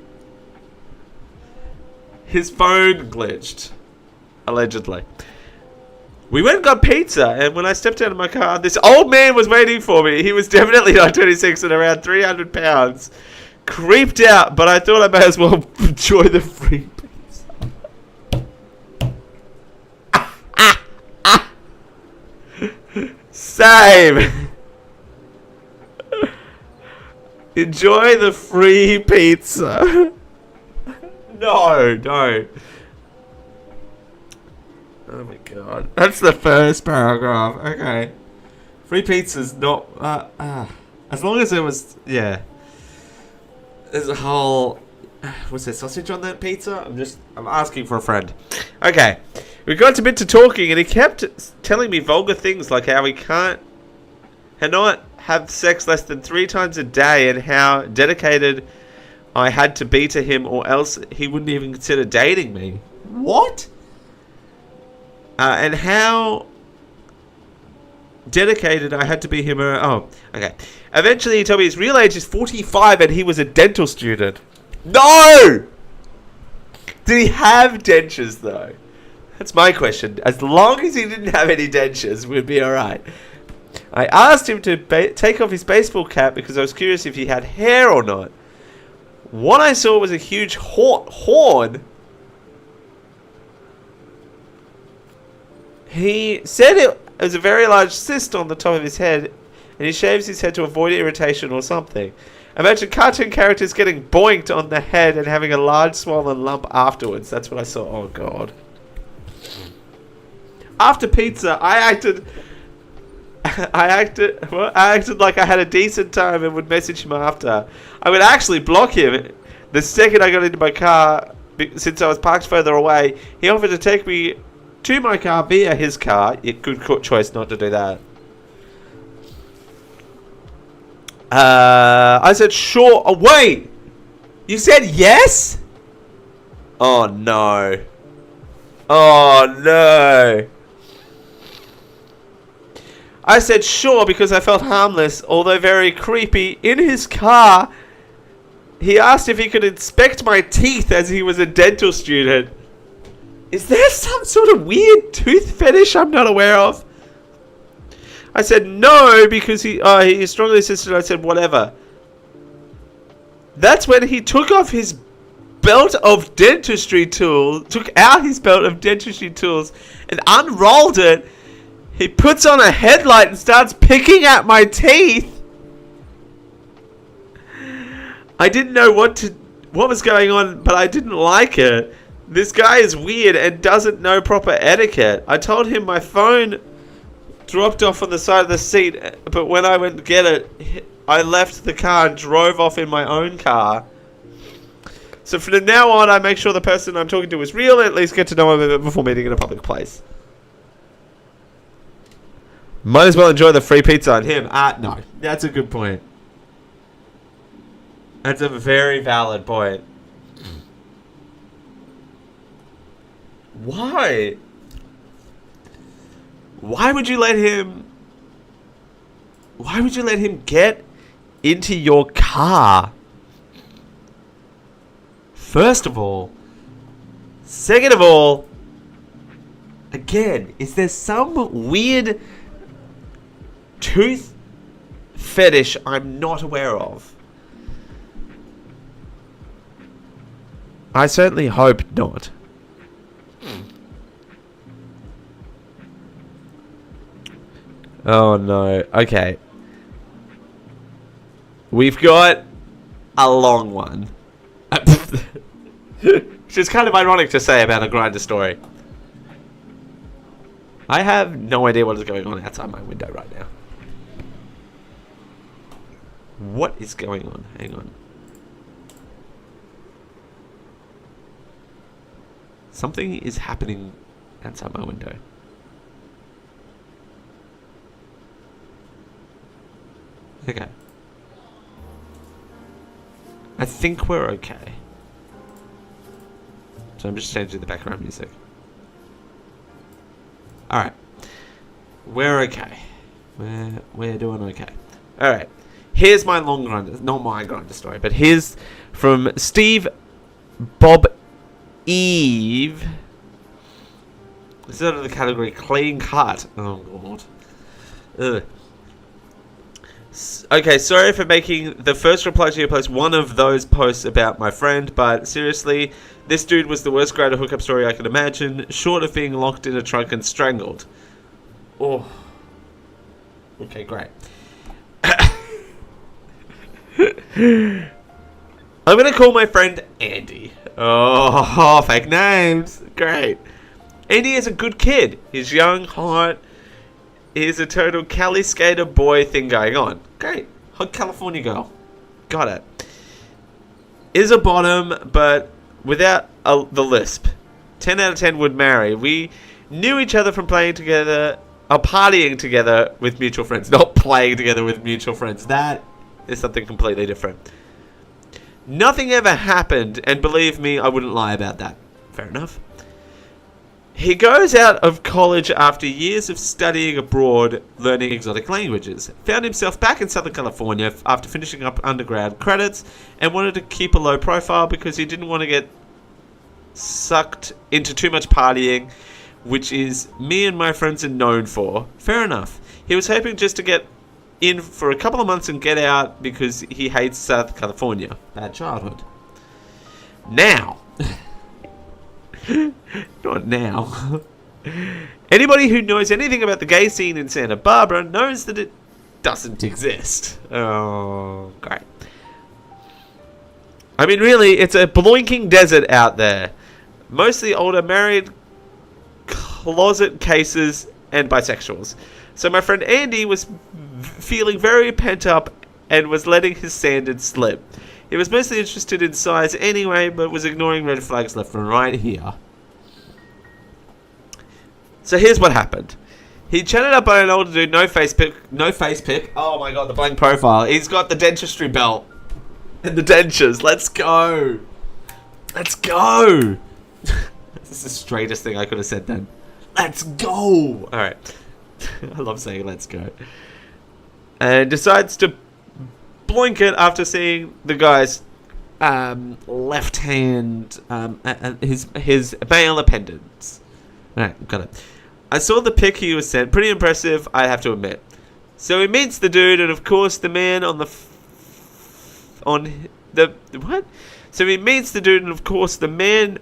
His phone glitched. Allegedly. We went and got pizza, and when I stepped out of my car, this old man was waiting for me. He was definitely not 26 and around 300 pounds. Creeped out, but I thought I may as well enjoy the free pizza. Same. Enjoy the free pizza. No, don't. Oh my god. That's the first paragraph. Okay. Free pizza's not... as long as it was... Yeah. There's a whole... Was there sausage on that pizza? I'm asking for a friend. Okay. We got a bit to talking and he kept telling me vulgar things like how he cannot have sex less than 3 times a day and how dedicated I had to be to him, or else he wouldn't even consider dating me. What? And how dedicated I had to be him. Oh, okay. Eventually, he told me his real age is 45 and he was a dental student. No! Did he have dentures, though? That's my question. As long as he didn't have any dentures, we'd be alright. I asked him to take off his baseball cap because I was curious if he had hair or not. What I saw was a huge horn. He said it was a very large cyst on the top of his head, and he shaves his head to avoid irritation or something. Imagine cartoon characters getting boinked on the head and having a large swollen lump afterwards. That's what I saw. Oh, God. After pizza, I acted like I had a decent time and would message him after. I would actually block him the second I got into my car, since I was parked further away. He offered to take me to my car via his car. Good choice not to do that. I said sure. Oh, wait! You said yes? Oh, no. Oh, no. I said sure because I felt harmless, although very creepy. In his car, he asked if he could inspect my teeth as he was a dental student. Is there some sort of weird tooth fetish I'm not aware of? I said no because he strongly insisted. I said whatever. That's when he took off his belt of dentistry tools, took out his belt of dentistry tools and unrolled it. He puts on a headlight and starts picking at my teeth. I didn't know what was going on, but I didn't like it. This guy is weird and doesn't know proper etiquette. I told him my phone dropped off on the side of the seat, but when I went to get it, I left the car and drove off in my own car. So from now on, I make sure the person I'm talking to is real and at least get to know him a bit before meeting in a public place. Might as well enjoy the free pizza on him. No. That's a good point. That's a very valid point. Why? Why would you let him... Why would you let him get into your car? First of all. Second of all. Again, is there some weird tooth fetish I'm not aware of? I certainly hope not. Oh no. Okay. We've got a long one. Which is kind of ironic to say about a Grindr story. I have no idea what is going on outside my window right now. What is going on? Hang on. Something is happening outside my window. Okay. I think we're okay. So I'm just changing the background music. Alright. We're okay. We're doing okay. Alright. Here's my long Grindr, not my Grindr story, but here's from Steve Bob Eve. This is under the category clean cut. Oh god. Ugh. Okay, sorry for making the first reply to your post one of those posts about my friend, but seriously, this dude was the worst Grindr hookup story I could imagine, short of being locked in a trunk and strangled. Oh. Okay, great. I'm gonna call my friend Andy. Oh, fake names. Great. Andy is a good kid. He's young, hot. He's a total Cali skater boy thing going on. Great. Hot California girl. Got it. Is a bottom, but without the lisp. 10 out of 10 would marry. We knew each other from playing together, partying together with mutual friends. Not playing together with mutual friends. That is something completely different. Nothing ever happened, and believe me, I wouldn't lie about that. Fair enough. He goes out of college after years of studying abroad, learning exotic languages. Found himself back in Southern California after finishing up undergrad credits, and wanted to keep a low profile because he didn't want to get sucked into too much partying, which is me and my friends are known for. Fair enough. He was hoping just to get in for a couple of months and get out because he hates South California. Bad childhood. Now. Not now. Anybody who knows anything about the gay scene in Santa Barbara knows that it doesn't exist. Oh, great. I mean, really, it's a blinking desert out there. Mostly older married closet cases and bisexuals. So my friend Andy was feeling very pent up and was letting his standards slip. He was mostly interested in size anyway, but was ignoring red flags left and right here. So here's what happened. He chatted up on an older dude, no face pic. Oh my god, the blank profile. He's got the dentistry belt. And the dentures. Let's go. Let's go. This is the straightest thing I could have said then. Let's go. Alright. I love saying let's go. And decides to blink it after seeing the guy's left hand, his male appendage. Alright, got it. I saw the pic he was sent. Pretty impressive, I have to admit. So he meets the dude, and of course the man on the what? So he meets the dude, and of course the man,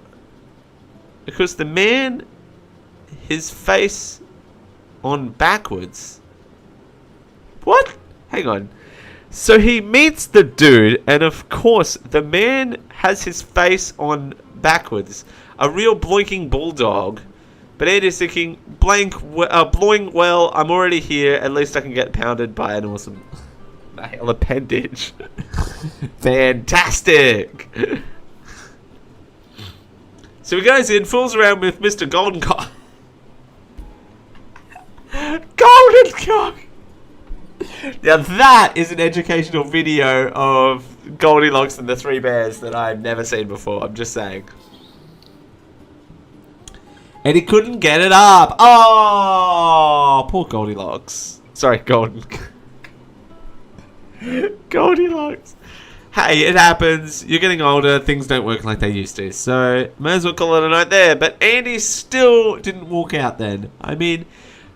his face on backwards. What? Hang on. So he meets the dude, and of course the man has his face on backwards. A real blinking bulldog. But Andy's thinking, blowing well, I'm already here, at least I can get pounded by an awesome male appendage. Fantastic! So he goes in, fools around with Mr. Golden Cock. Golden Cock! Now that is an educational video of Goldilocks and the Three Bears that I've never seen before, I'm just saying. And he couldn't get it up. Oh, poor Goldilocks. Sorry, Goldilocks. Hey, it happens. You're getting older. Things don't work like they used to. So, may as well call it a night there. But Andy still didn't walk out then. I mean,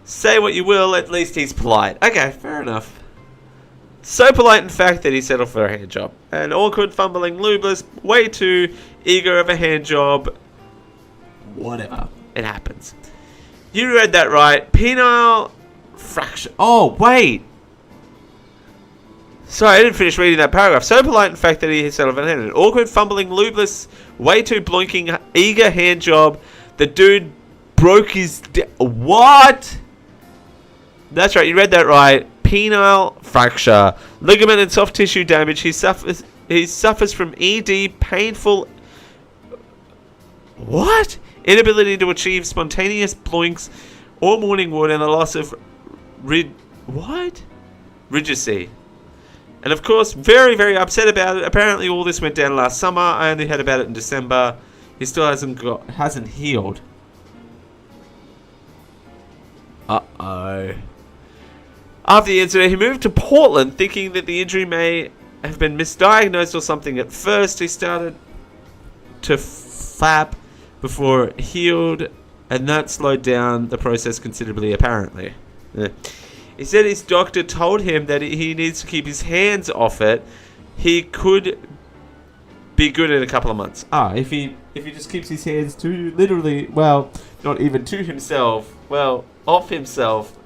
say what you will, at least he's polite. Okay, fair enough. So polite, in fact, that he settled for a hand job. An awkward, fumbling, lubeless, way too eager of a hand job. Whatever. It happens. You read that right. Penile fracture. Oh, wait. Sorry, I didn't finish reading that paragraph. So polite, in fact, that he settled for a hand. An awkward, fumbling, lubeless, way too blinking, eager hand job. The dude broke his... What? That's right. You read that right. Penile fracture. Ligament and soft tissue damage. He suffers from ED, painful... What? Inability to achieve spontaneous blinks or morning wood, and a loss of Regency. And of course, very, very upset about it. Apparently all this went down last summer. I only heard about it in December. He still hasn't healed. Uh-oh. After the incident, he moved to Portland thinking that the injury may have been misdiagnosed or something. At first, he started to flap before it healed, and that slowed down the process considerably, apparently. He said his doctor told him that he needs to keep his hands off it. He could be good in a couple of months. If he just keeps his hands to literally, well, not even to himself, well, off himself.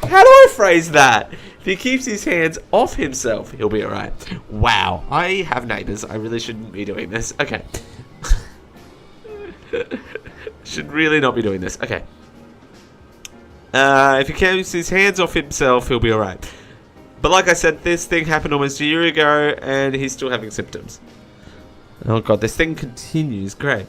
How do I phrase that? If he keeps his hands off himself, he'll be alright. Wow, I have neighbors. I really shouldn't be doing this. Okay. Should really not be doing this. Okay. If he keeps his hands off himself, he'll be alright. But like I said, this thing happened almost a year ago, and he's still having symptoms. Oh god, this thing continues. Great.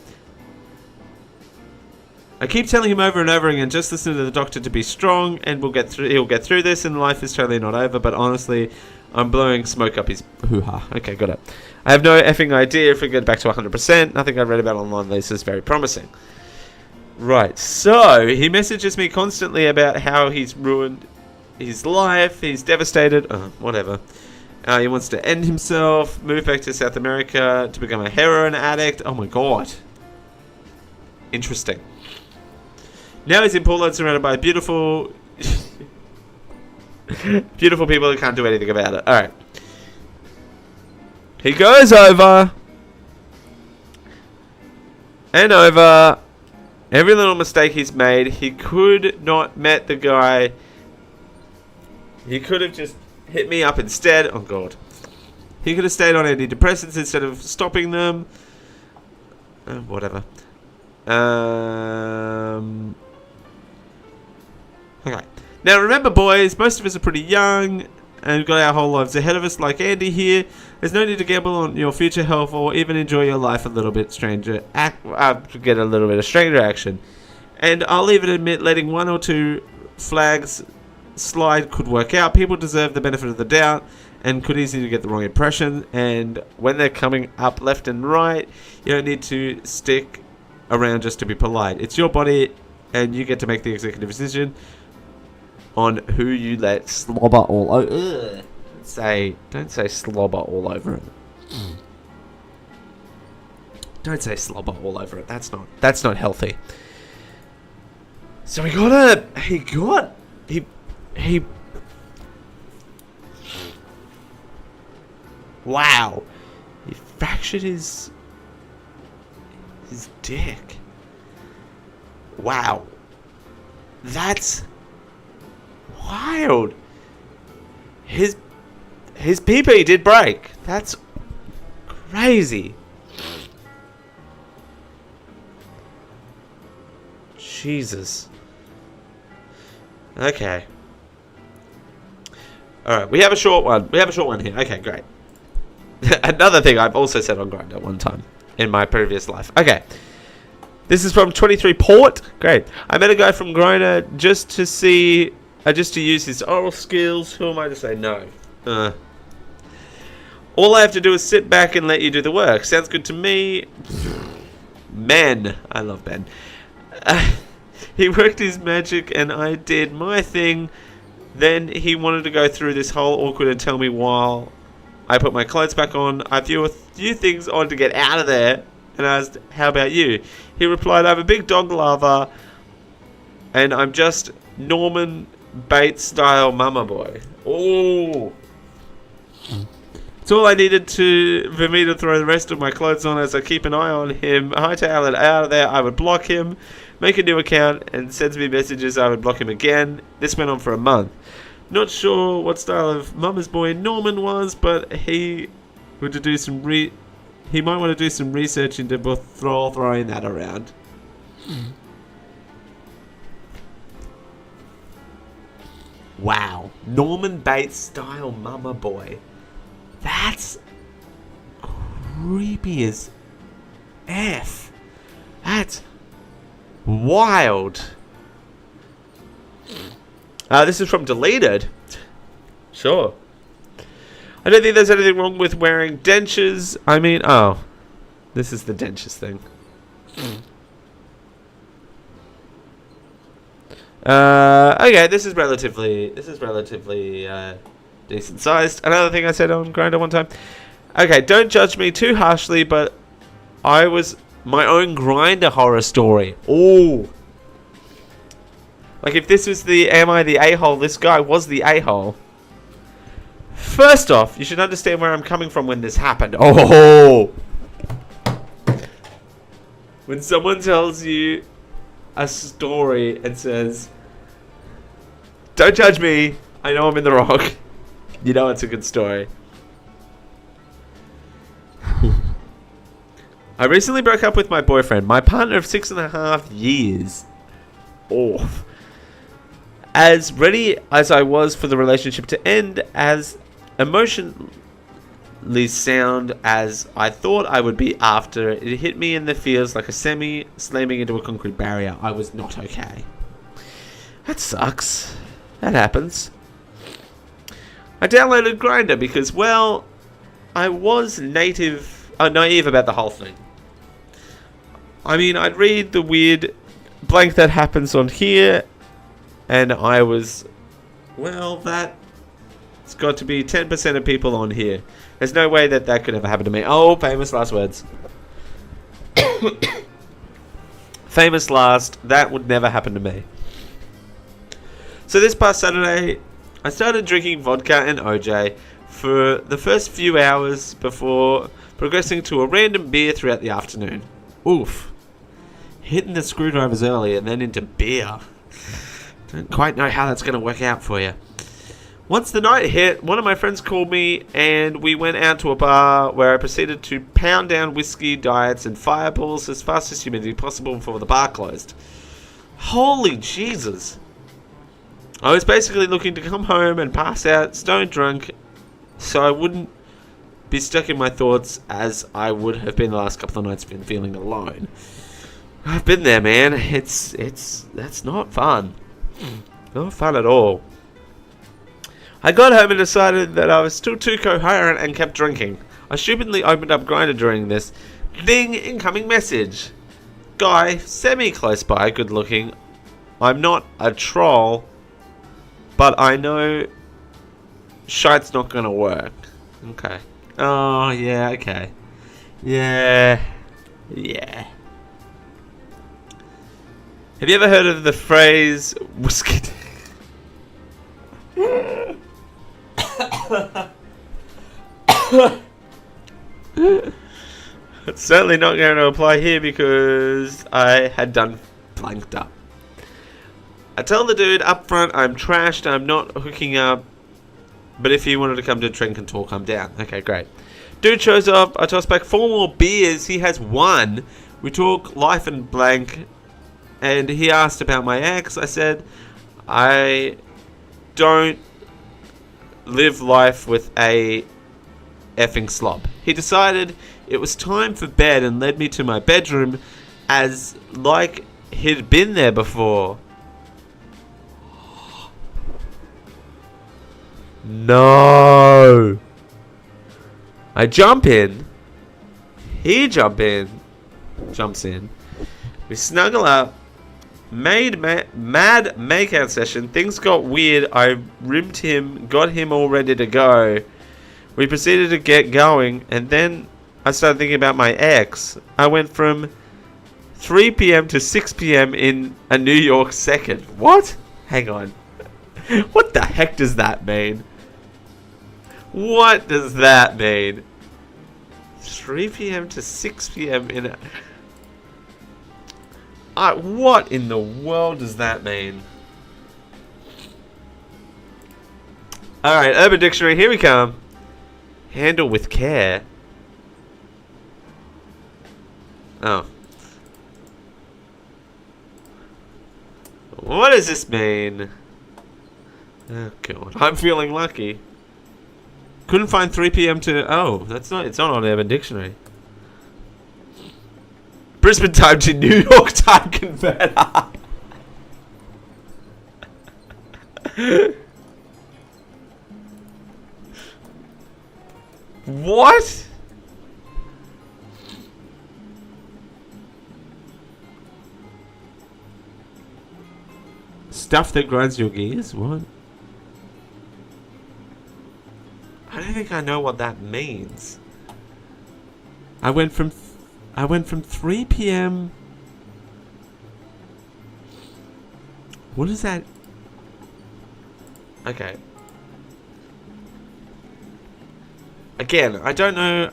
I keep telling him over and over again, just listen to the doctor to be strong, and he'll get through this, and life is totally not over. But honestly, I'm blowing smoke up his hoo-ha. Okay, got it. I have no effing idea if we get back to 100%. Nothing I read about online this is very promising. Right, so he messages me constantly about how he's ruined his life, he's devastated, whatever. He wants to end himself, move back to South America to become a heroin addict. Oh my god. Interesting. Now he's in Portland surrounded by beautiful... beautiful people who can't do anything about it. Alright. He goes over... and over... every little mistake he's made. He could not met the guy. He could have just hit me up instead. Oh god. He could have stayed on antidepressants instead of stopping them. Whatever. Okay. Now remember, boys, most of us are pretty young and got our whole lives ahead of us, like Andy here. There's no need to gamble on your future health or even enjoy your life a little bit stranger. Get a little bit of stranger action. And I'll even admit letting one or two flags slide could work out. People deserve the benefit of the doubt and could easily get the wrong impression. And when they're coming up left and right, you don't need to stick around just to be polite. It's your body and you get to make the executive decision on who you let slobber all over. Don't say slobber all over it. Don't say slobber all over it. That's not healthy. So he wow. He fractured his dick. Wow. That's wild. His PP did break. That's crazy. Jesus. Okay. Alright, we have a short one. We have a short one here. Okay, great. Another thing I've also said on Grindr one time in my previous life. Okay. This is from 23 Port. Great. I met a guy from Grindr just to use his oral skills. Who am I to say no? All I have to do is sit back and let you do the work. Sounds good to me. Ben. I love Ben. He worked his magic and I did my thing. Then he wanted to go through this whole awkward and tell me while I put my clothes back on. I threw a few things on to get out of there and asked, how about you? He replied, I'm a big dog lover and I'm just Norman Bates style mama boy. Oh. It's all I needed for me to throw the rest of my clothes on as I keep an eye on him. Hightail it out of there. I would block him, make a new account, and sends me messages. I would block him again. This went on for a month. Not sure what style of mama's boy Norman was, but he would do some he might want to do some research into throwing that around. Wow. Norman Bates style mama boy. That's creepy as F. That's wild. This is from Deleted. Sure. I don't think there's anything wrong with wearing dentures. I mean, oh. This is the dentures thing. Okay, this is relatively decent sized. Another thing I said on Grindr one time. Okay, don't judge me too harshly, but I was my own Grindr horror story. Ooh. Like if this was the am I the a-hole, this guy was the a-hole. First off, you should understand where I'm coming from when this happened. Oh. When someone tells you a story and says, don't judge me, I know I'm in the wrong. You know it's a good story. I recently broke up with my boyfriend, my partner of 6.5 years. Oh. As ready as I was for the relationship to end, as emotionally sound as I thought I would be after, it hit me in the feels like a semi slamming into a concrete barrier. I was not okay. That sucks. That happens. I downloaded Grindr because, well, I was naive about the whole thing. I mean, I'd read the weird blank that happens on here, and I was, well, it's got to be 10% of people on here. There's no way that could ever happen to me. Oh, famous last words. Famous last, that would never happen to me. So this past Saturday, I started drinking vodka and OJ for the first few hours before progressing to a random beer throughout the afternoon. Oof. Hitting the screwdrivers early and then into beer. Don't quite know how that's going to work out for you. Once the night hit, one of my friends called me and we went out to a bar where I proceeded to pound down whiskey, diets and fireballs as fast as humanly possible before the bar closed. Holy Jesus. I was basically looking to come home and pass out stone drunk so I wouldn't be stuck in my thoughts as I would have been the last couple of nights been feeling alone. I've been there, man. That's not fun. Not fun at all. I got home and decided that I was still too coherent and kept drinking. I stupidly opened up Grindr during this. Ding! Incoming message. Guy, semi-close by, good looking. I'm not a troll, but I know shite's not gonna work. Okay. Oh, yeah, okay. Yeah. Yeah. Have you ever heard of the phrase whiskey? It's certainly not going to apply here because I had done blanked up. I tell the dude up front I'm trashed, I'm not hooking up, but if he wanted to come to drink and talk, I'm down. Okay, great. Dude shows up, I toss back 4 more beers, he has 1. We talk life and blank, and he asked about my ex. I said, I don't live life with a effing slob. He decided it was time for bed and led me to my bedroom as like he'd been there before. No. I jump in. He jumps in. We snuggle up. Mad makeout session. Things got weird. I rimmed him, got him all ready to go. We proceeded to get going, and then I started thinking about my ex. I went from 3 p.m. to 6 p.m. in a New York second. What? Hang on. What the heck does that mean? What does that mean? 3 p.m. to 6 p.m. in a... what in the world does that mean? Alright, Urban Dictionary, here we come. Handle with care. Oh. What does this mean? Oh god, I'm feeling lucky. Couldn't find 3 p.m. to... Oh, it's not on Urban Dictionary. Brisbane time to New York time converter. What? Stuff that grinds your gears? What? I don't think I know what that means. I went from 3 p.m. What is that? Okay. Again, I don't know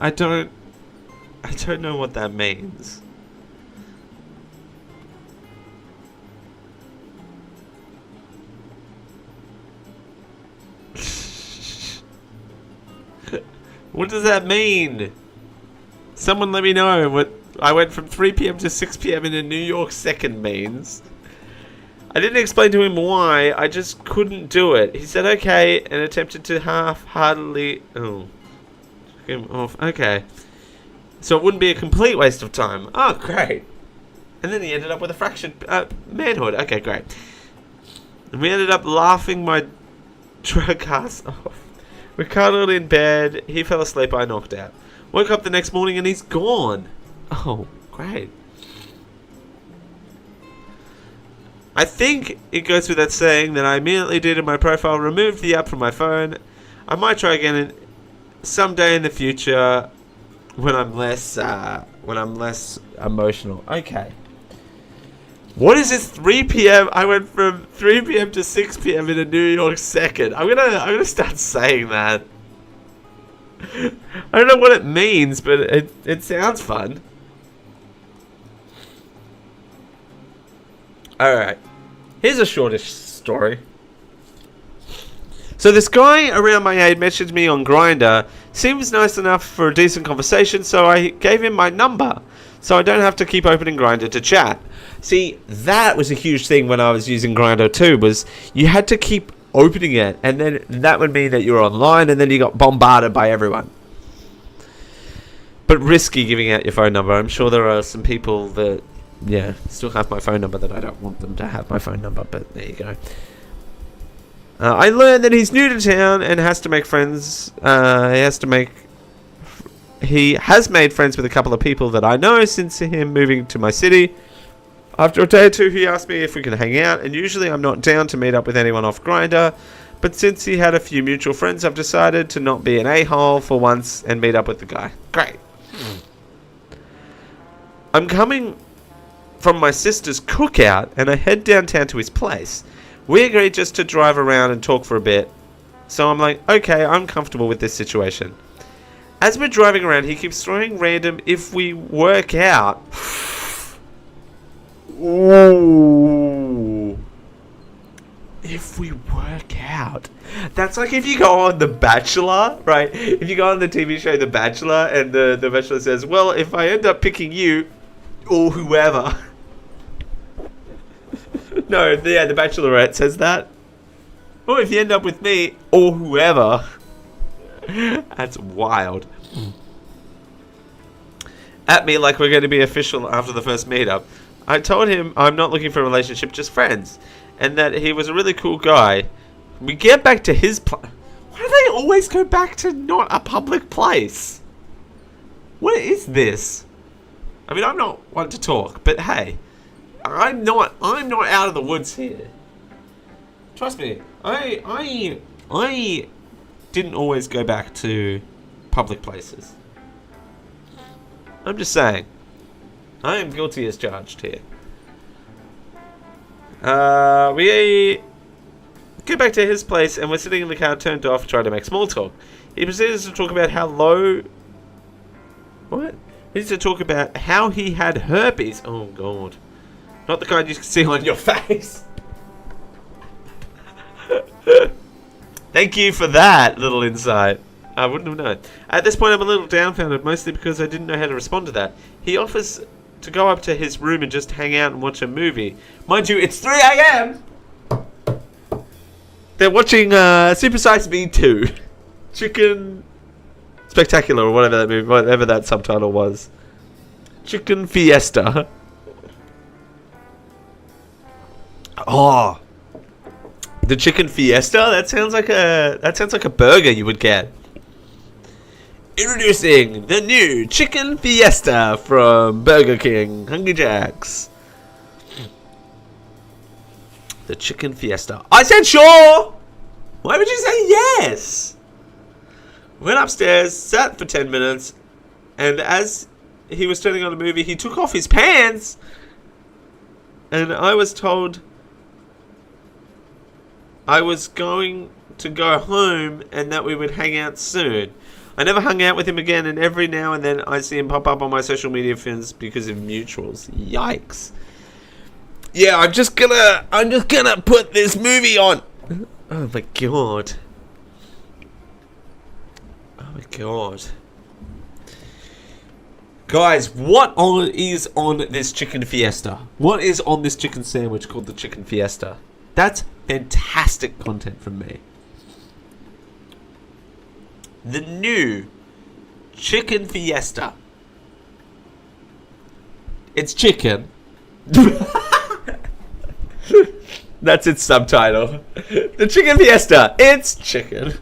what that means. What does that mean? Someone let me know what I went from 3 p.m. to 6 p.m. in a New York second means. I didn't explain to him why, I just couldn't do it. He said okay and attempted to half-heartedly... Oh. Took him off. Okay. So it wouldn't be a complete waste of time. Oh, great. And then he ended up with a fractured manhood. Okay, great. And we ended up laughing my drug ass off. We cuddled in bed. He fell asleep. I knocked out. Woke up the next morning and he's gone. Oh, great. I think it goes with that saying that I immediately did in my profile, removed the app from my phone. I might try again someday in the future when I'm less emotional. Okay. What is this 3 p.m.? I went from 3 p.m. to 6 p.m. in a New York second. I'm gonna start saying that. I don't know what it means, but it sounds fun. Alright. Here's a shortish story. So this guy around my age messaged me on Grindr. Seems nice enough for a decent conversation, so I gave him my number. So I don't have to keep opening Grindr to chat. See, that was a huge thing when I was using Grindr too, was you had to keep opening it, and then that would mean that you were online, and then you got bombarded by everyone. But risky giving out your phone number. I'm sure there are some people that, yeah, still have my phone number that I don't want them to have my phone number, but there you go. I learned that he's new to town and has to make friends. He has made friends with a couple of people that I know since him moving to my city. After a day or two, he asked me if we can hang out, and usually I'm not down to meet up with anyone off Grindr, but since he had a few mutual friends, I've decided to not be an a-hole for once and meet up with the guy. Great. I'm coming from my sister's cookout, and I head downtown to his place. We agreed just to drive around and talk for a bit, so I'm like, okay, I'm comfortable with this situation. As we're driving around, he keeps throwing random if we work out. Ooh. If we work out. That's like if you go on The Bachelor, right? If you go on the TV show The Bachelor and the Bachelor says, well, if I end up picking you or whoever. No, yeah, the Bachelorette says that. Or if you end up with me or whoever. That's wild. At me like we're going to be official after the first meetup. I told him I'm not looking for a relationship, just friends. And that he was a really cool guy. We get back to his place. Why do they always go back to not a public place? What is this? I mean, I'm not one to talk, but hey. I'm not out of the woods here. Trust me. I didn't always go back to public places. I'm just saying. I am guilty as charged here. We get back to his place and we're sitting in the car turned off trying to make small talk. He proceeds to talk about how low... What? He needs to talk about how he had herpes. Oh, God. Not the kind you can see on your face. Thank you for that little insight. I wouldn't have known. At this point, I'm a little dumbfounded, mostly because I didn't know how to respond to that. He offers to go up to his room and just hang out and watch a movie. Mind you, it's 3 a.m. They're watching Super Size Me 2. Chicken Spectacular, or whatever that movie, whatever that subtitle was. Chicken Fiesta. Oh, the Chicken Fiesta. That sounds like a burger you would get. Introducing the new Chicken Fiesta from Burger King, Hungry Jack's. The Chicken Fiesta. I said sure! Why would you say yes? Went upstairs, sat for 10 minutes, and as he was turning on a movie, he took off his pants, and I was told I was going to go home and that we would hang out soon. I never hung out with him again, and every now and then I see him pop up on my social media feeds because of mutuals. Yikes. Yeah, I'm just gonna put this movie on. Oh my god. Oh my god. Guys, what is on this Chicken Fiesta? What is on this chicken sandwich called the Chicken Fiesta? That's fantastic content from me. The new Chicken Fiesta. It's chicken. That's its subtitle. The Chicken Fiesta. It's chicken.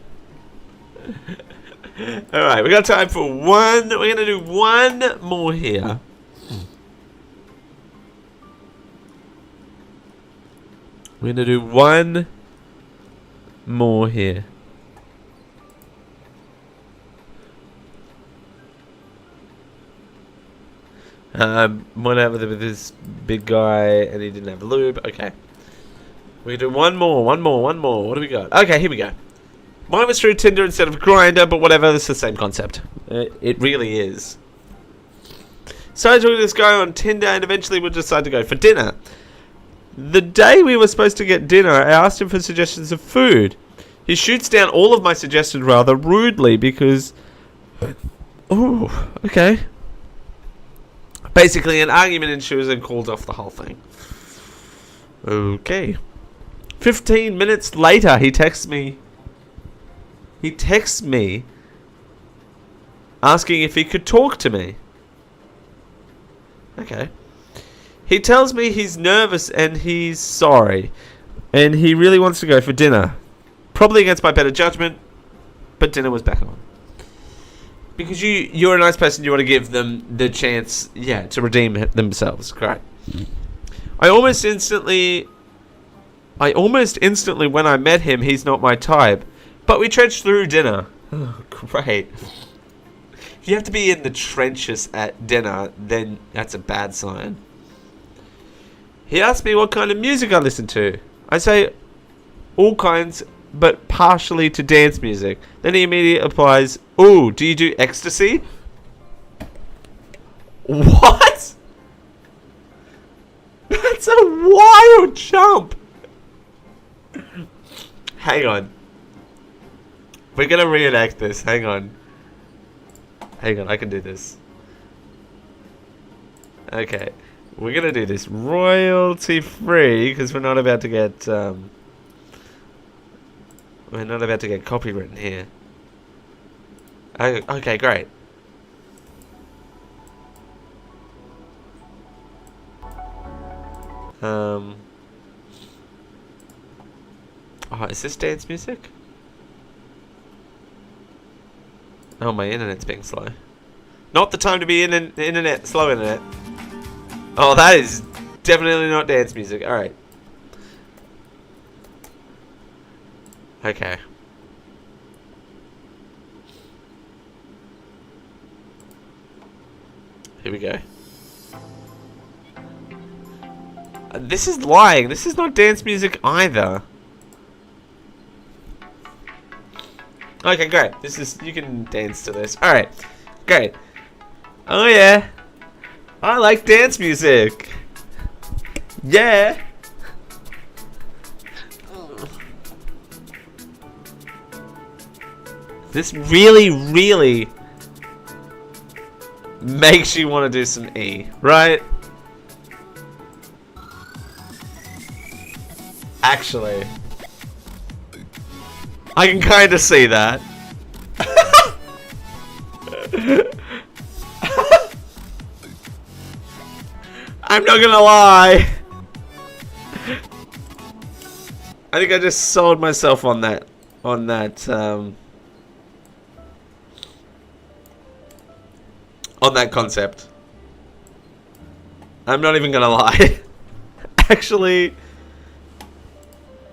Alright, we got time for one. We're going to do one more here. We're going to do one more here. Whatever with this big guy and he didn't have a lube. Okay. We do one more. What do we got? Okay, here we go. Mine was through Tinder instead of Grindr, but whatever, it's the same concept. It really is. So I talked to this guy on Tinder and eventually we decided to go for dinner. The day we were supposed to get dinner, I asked him for suggestions of food. He shoots down all of my suggestions rather rudely because... Oh, okay. Basically, an argument ensues and calls off the whole thing. Okay. 15 minutes later, he texts me. He texts me asking if he could talk to me. Okay. He tells me he's nervous and he's sorry. And he really wants to go for dinner. Probably against my better judgment, but dinner was back on. Because you're a nice person, you want to give them the chance, to redeem themselves. Great. I almost instantly when I met him, he's not my type. But we trenched through dinner. Oh, great. If you have to be in the trenches at dinner, then that's a bad sign. He asked me what kind of music I listen to. I say all kinds, but partially to dance music. Then he immediately replies, "Ooh, do you do ecstasy?" What? That's a wild jump. Hang on. We're gonna reenact this. Hang on, I can do this. Okay. We're gonna do this royalty free because we're not about to get copywritten here. Okay, great. Oh, is this dance music? Oh, my internet's being slow. Not the time to be in an internet, slow internet. Oh, that is definitely not dance music. Alright. Okay. Here we go. This is lying. This is not dance music either. Okay, great. This is, you can dance to this. Alright. Great. Oh yeah. I like dance music. Yeah. This really, really makes you want to do some E, right? Actually, I can kind of see that. I'm not gonna lie. I think I just sold myself on that concept. I'm not even gonna lie. Actually,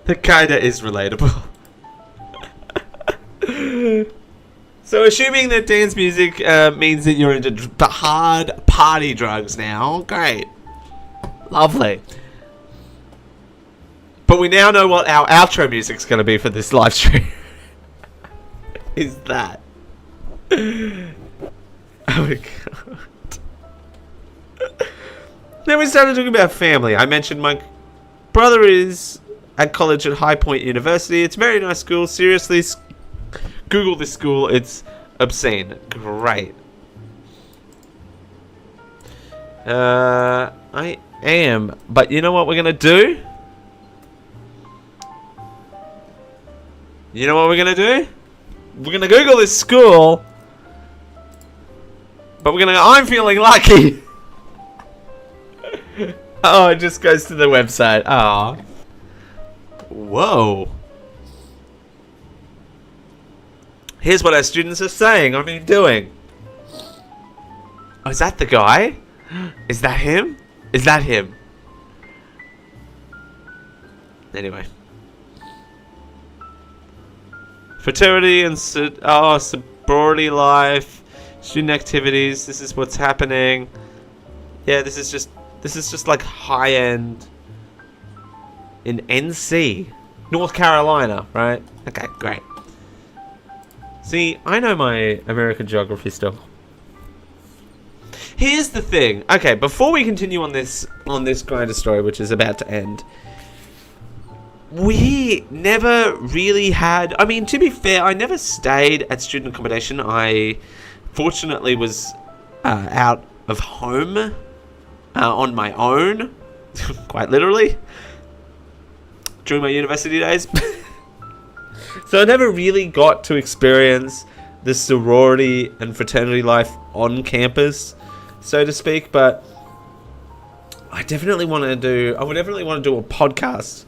the kinda is relatable. So assuming that dance music means that you're into hard party drugs now, great. Lovely. But we now know what our outro music's going to be for this live stream. Is that. Oh my god. Then we started talking about family. I mentioned my brother is at college at High Point University. It's a very nice school. Seriously, Google this school. It's obscene. Great. I am. But you know what we're going to do? You know what we're going to do? We're going to Google this school. But we're going to go, I'm feeling lucky. Oh, it just goes to the website. Oh. Whoa. Here's what our students are saying I've been doing. Oh, is that the guy? Is that him? Is that him? Anyway. Fraternity and sorority life, student activities. This is what's happening. Yeah, this is just like high end in NC, North Carolina, right? Okay, great. See, I know my American geography stuff. Here's the thing. Okay, before we continue on this Grindr story, which is about to end, we never really had... I mean, to be fair, I never stayed at student accommodation. I fortunately was out of home on my own, quite literally, during my university days. So I never really got to experience the sorority and fraternity life on campus, so to speak, but I definitely want to do a podcast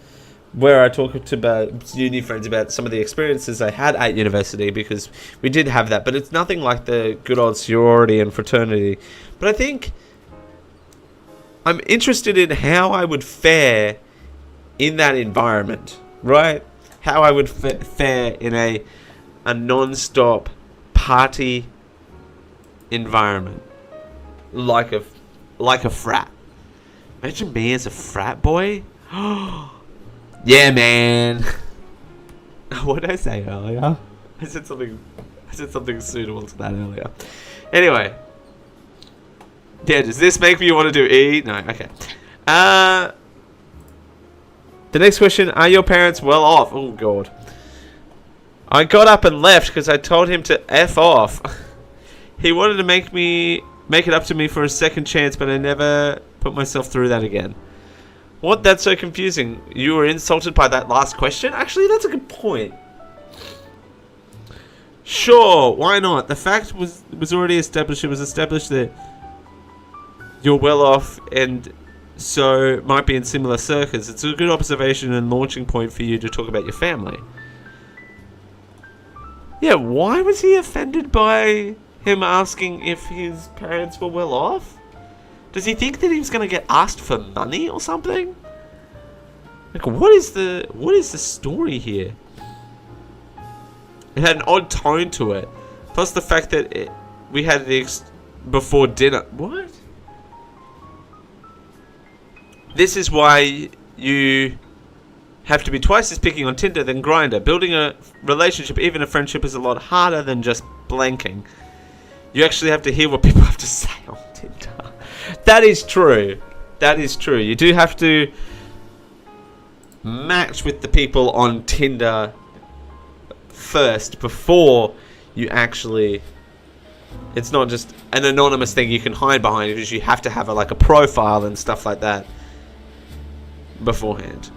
where I talk to uni friends about some of the experiences I had at university, because we did have that, but it's nothing like the good old sorority and fraternity. But I think I'm interested in how I would fare in that environment, right? How I would fare in a non-stop party environment, like a frat. Imagine me as a frat boy. Yeah, man. What did I say earlier? I said something suitable to that earlier. Anyway. Yeah, does this make me want to do E? No, okay. The next question, are your parents well off? Oh, God. I got up and left because I told him to F off. He wanted to make it up to me for a second chance, but I never put myself through that again. What? That's so confusing. You were insulted by that last question? Actually, that's a good point. Sure, why not? The fact was already established. It was established that you're well off and so might be in similar circles. It's a good observation and launching point for you to talk about your family. Yeah, why was he offended by him asking if his parents were well off? Does he think that he was going to get asked for money or something? Like, what is the story here? It had an odd tone to it. Plus the fact that we had the before dinner. What? This is why you have to be twice as picky on Tinder than Grindr. Building a relationship, even a friendship, is a lot harder than just blanking. You actually have to hear what people have to say on Tinder. That is true. That is true. You do have to match with the people on Tinder first before you actually... It's not just an anonymous thing you can hide behind, because you have to have a profile and stuff like that beforehand.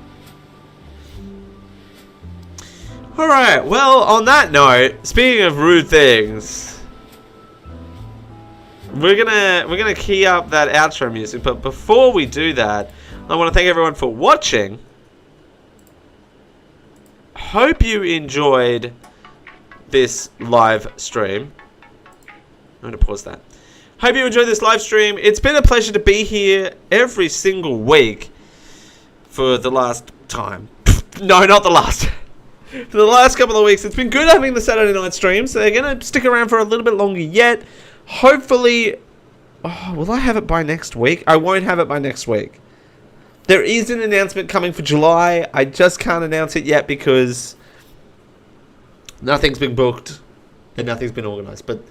Alright, well, on that note, speaking of rude things, we're gonna key up that outro music, but before we do that, I want to thank everyone for watching. Hope you enjoyed this live stream. I'm going to pause that. Hope you enjoyed this live stream. It's been a pleasure to be here every single week for the last time. No, not the last. For the last couple of weeks. It's been good having the Saturday night streams. They're going to stick around for a little bit longer yet. Hopefully... Oh, will I have it by next week? I won't have it by next week. There is an announcement coming for July. I just can't announce it yet because nothing's been booked and nothing's been organised. But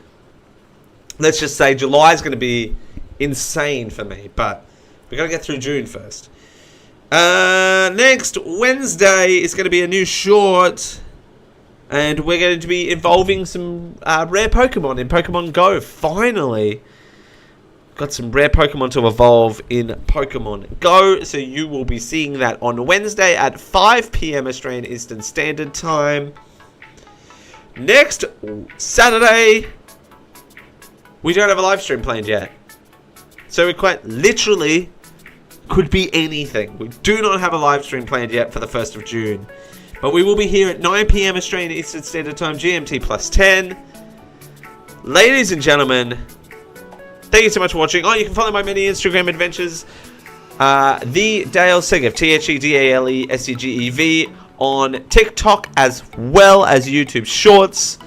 let's just say July is going to be insane for me. But we've got to get through June first. Next Wednesday is going to be a new short. And we're going to be involving some rare Pokemon in Pokemon Go. Finally. Got some rare Pokemon to evolve in Pokemon Go. So you will be seeing that on Wednesday at 5 PM Australian Eastern Standard Time. Next Saturday, we don't have a live stream planned yet. So it quite literally could be anything. We do not have a live stream planned yet for the 1st of June. But we will be here at 9 p.m. Australian Eastern Standard Time, GMT plus 10. Ladies and gentlemen, thank you so much for watching. You can follow my many Instagram adventures. The Dale Segev, TheDaleSegev, on TikTok as well as YouTube Shorts.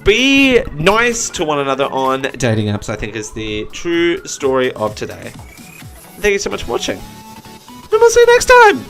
Be nice to one another on dating apps, I think, is the true story of today. Thank you so much for watching. And we'll see you next time.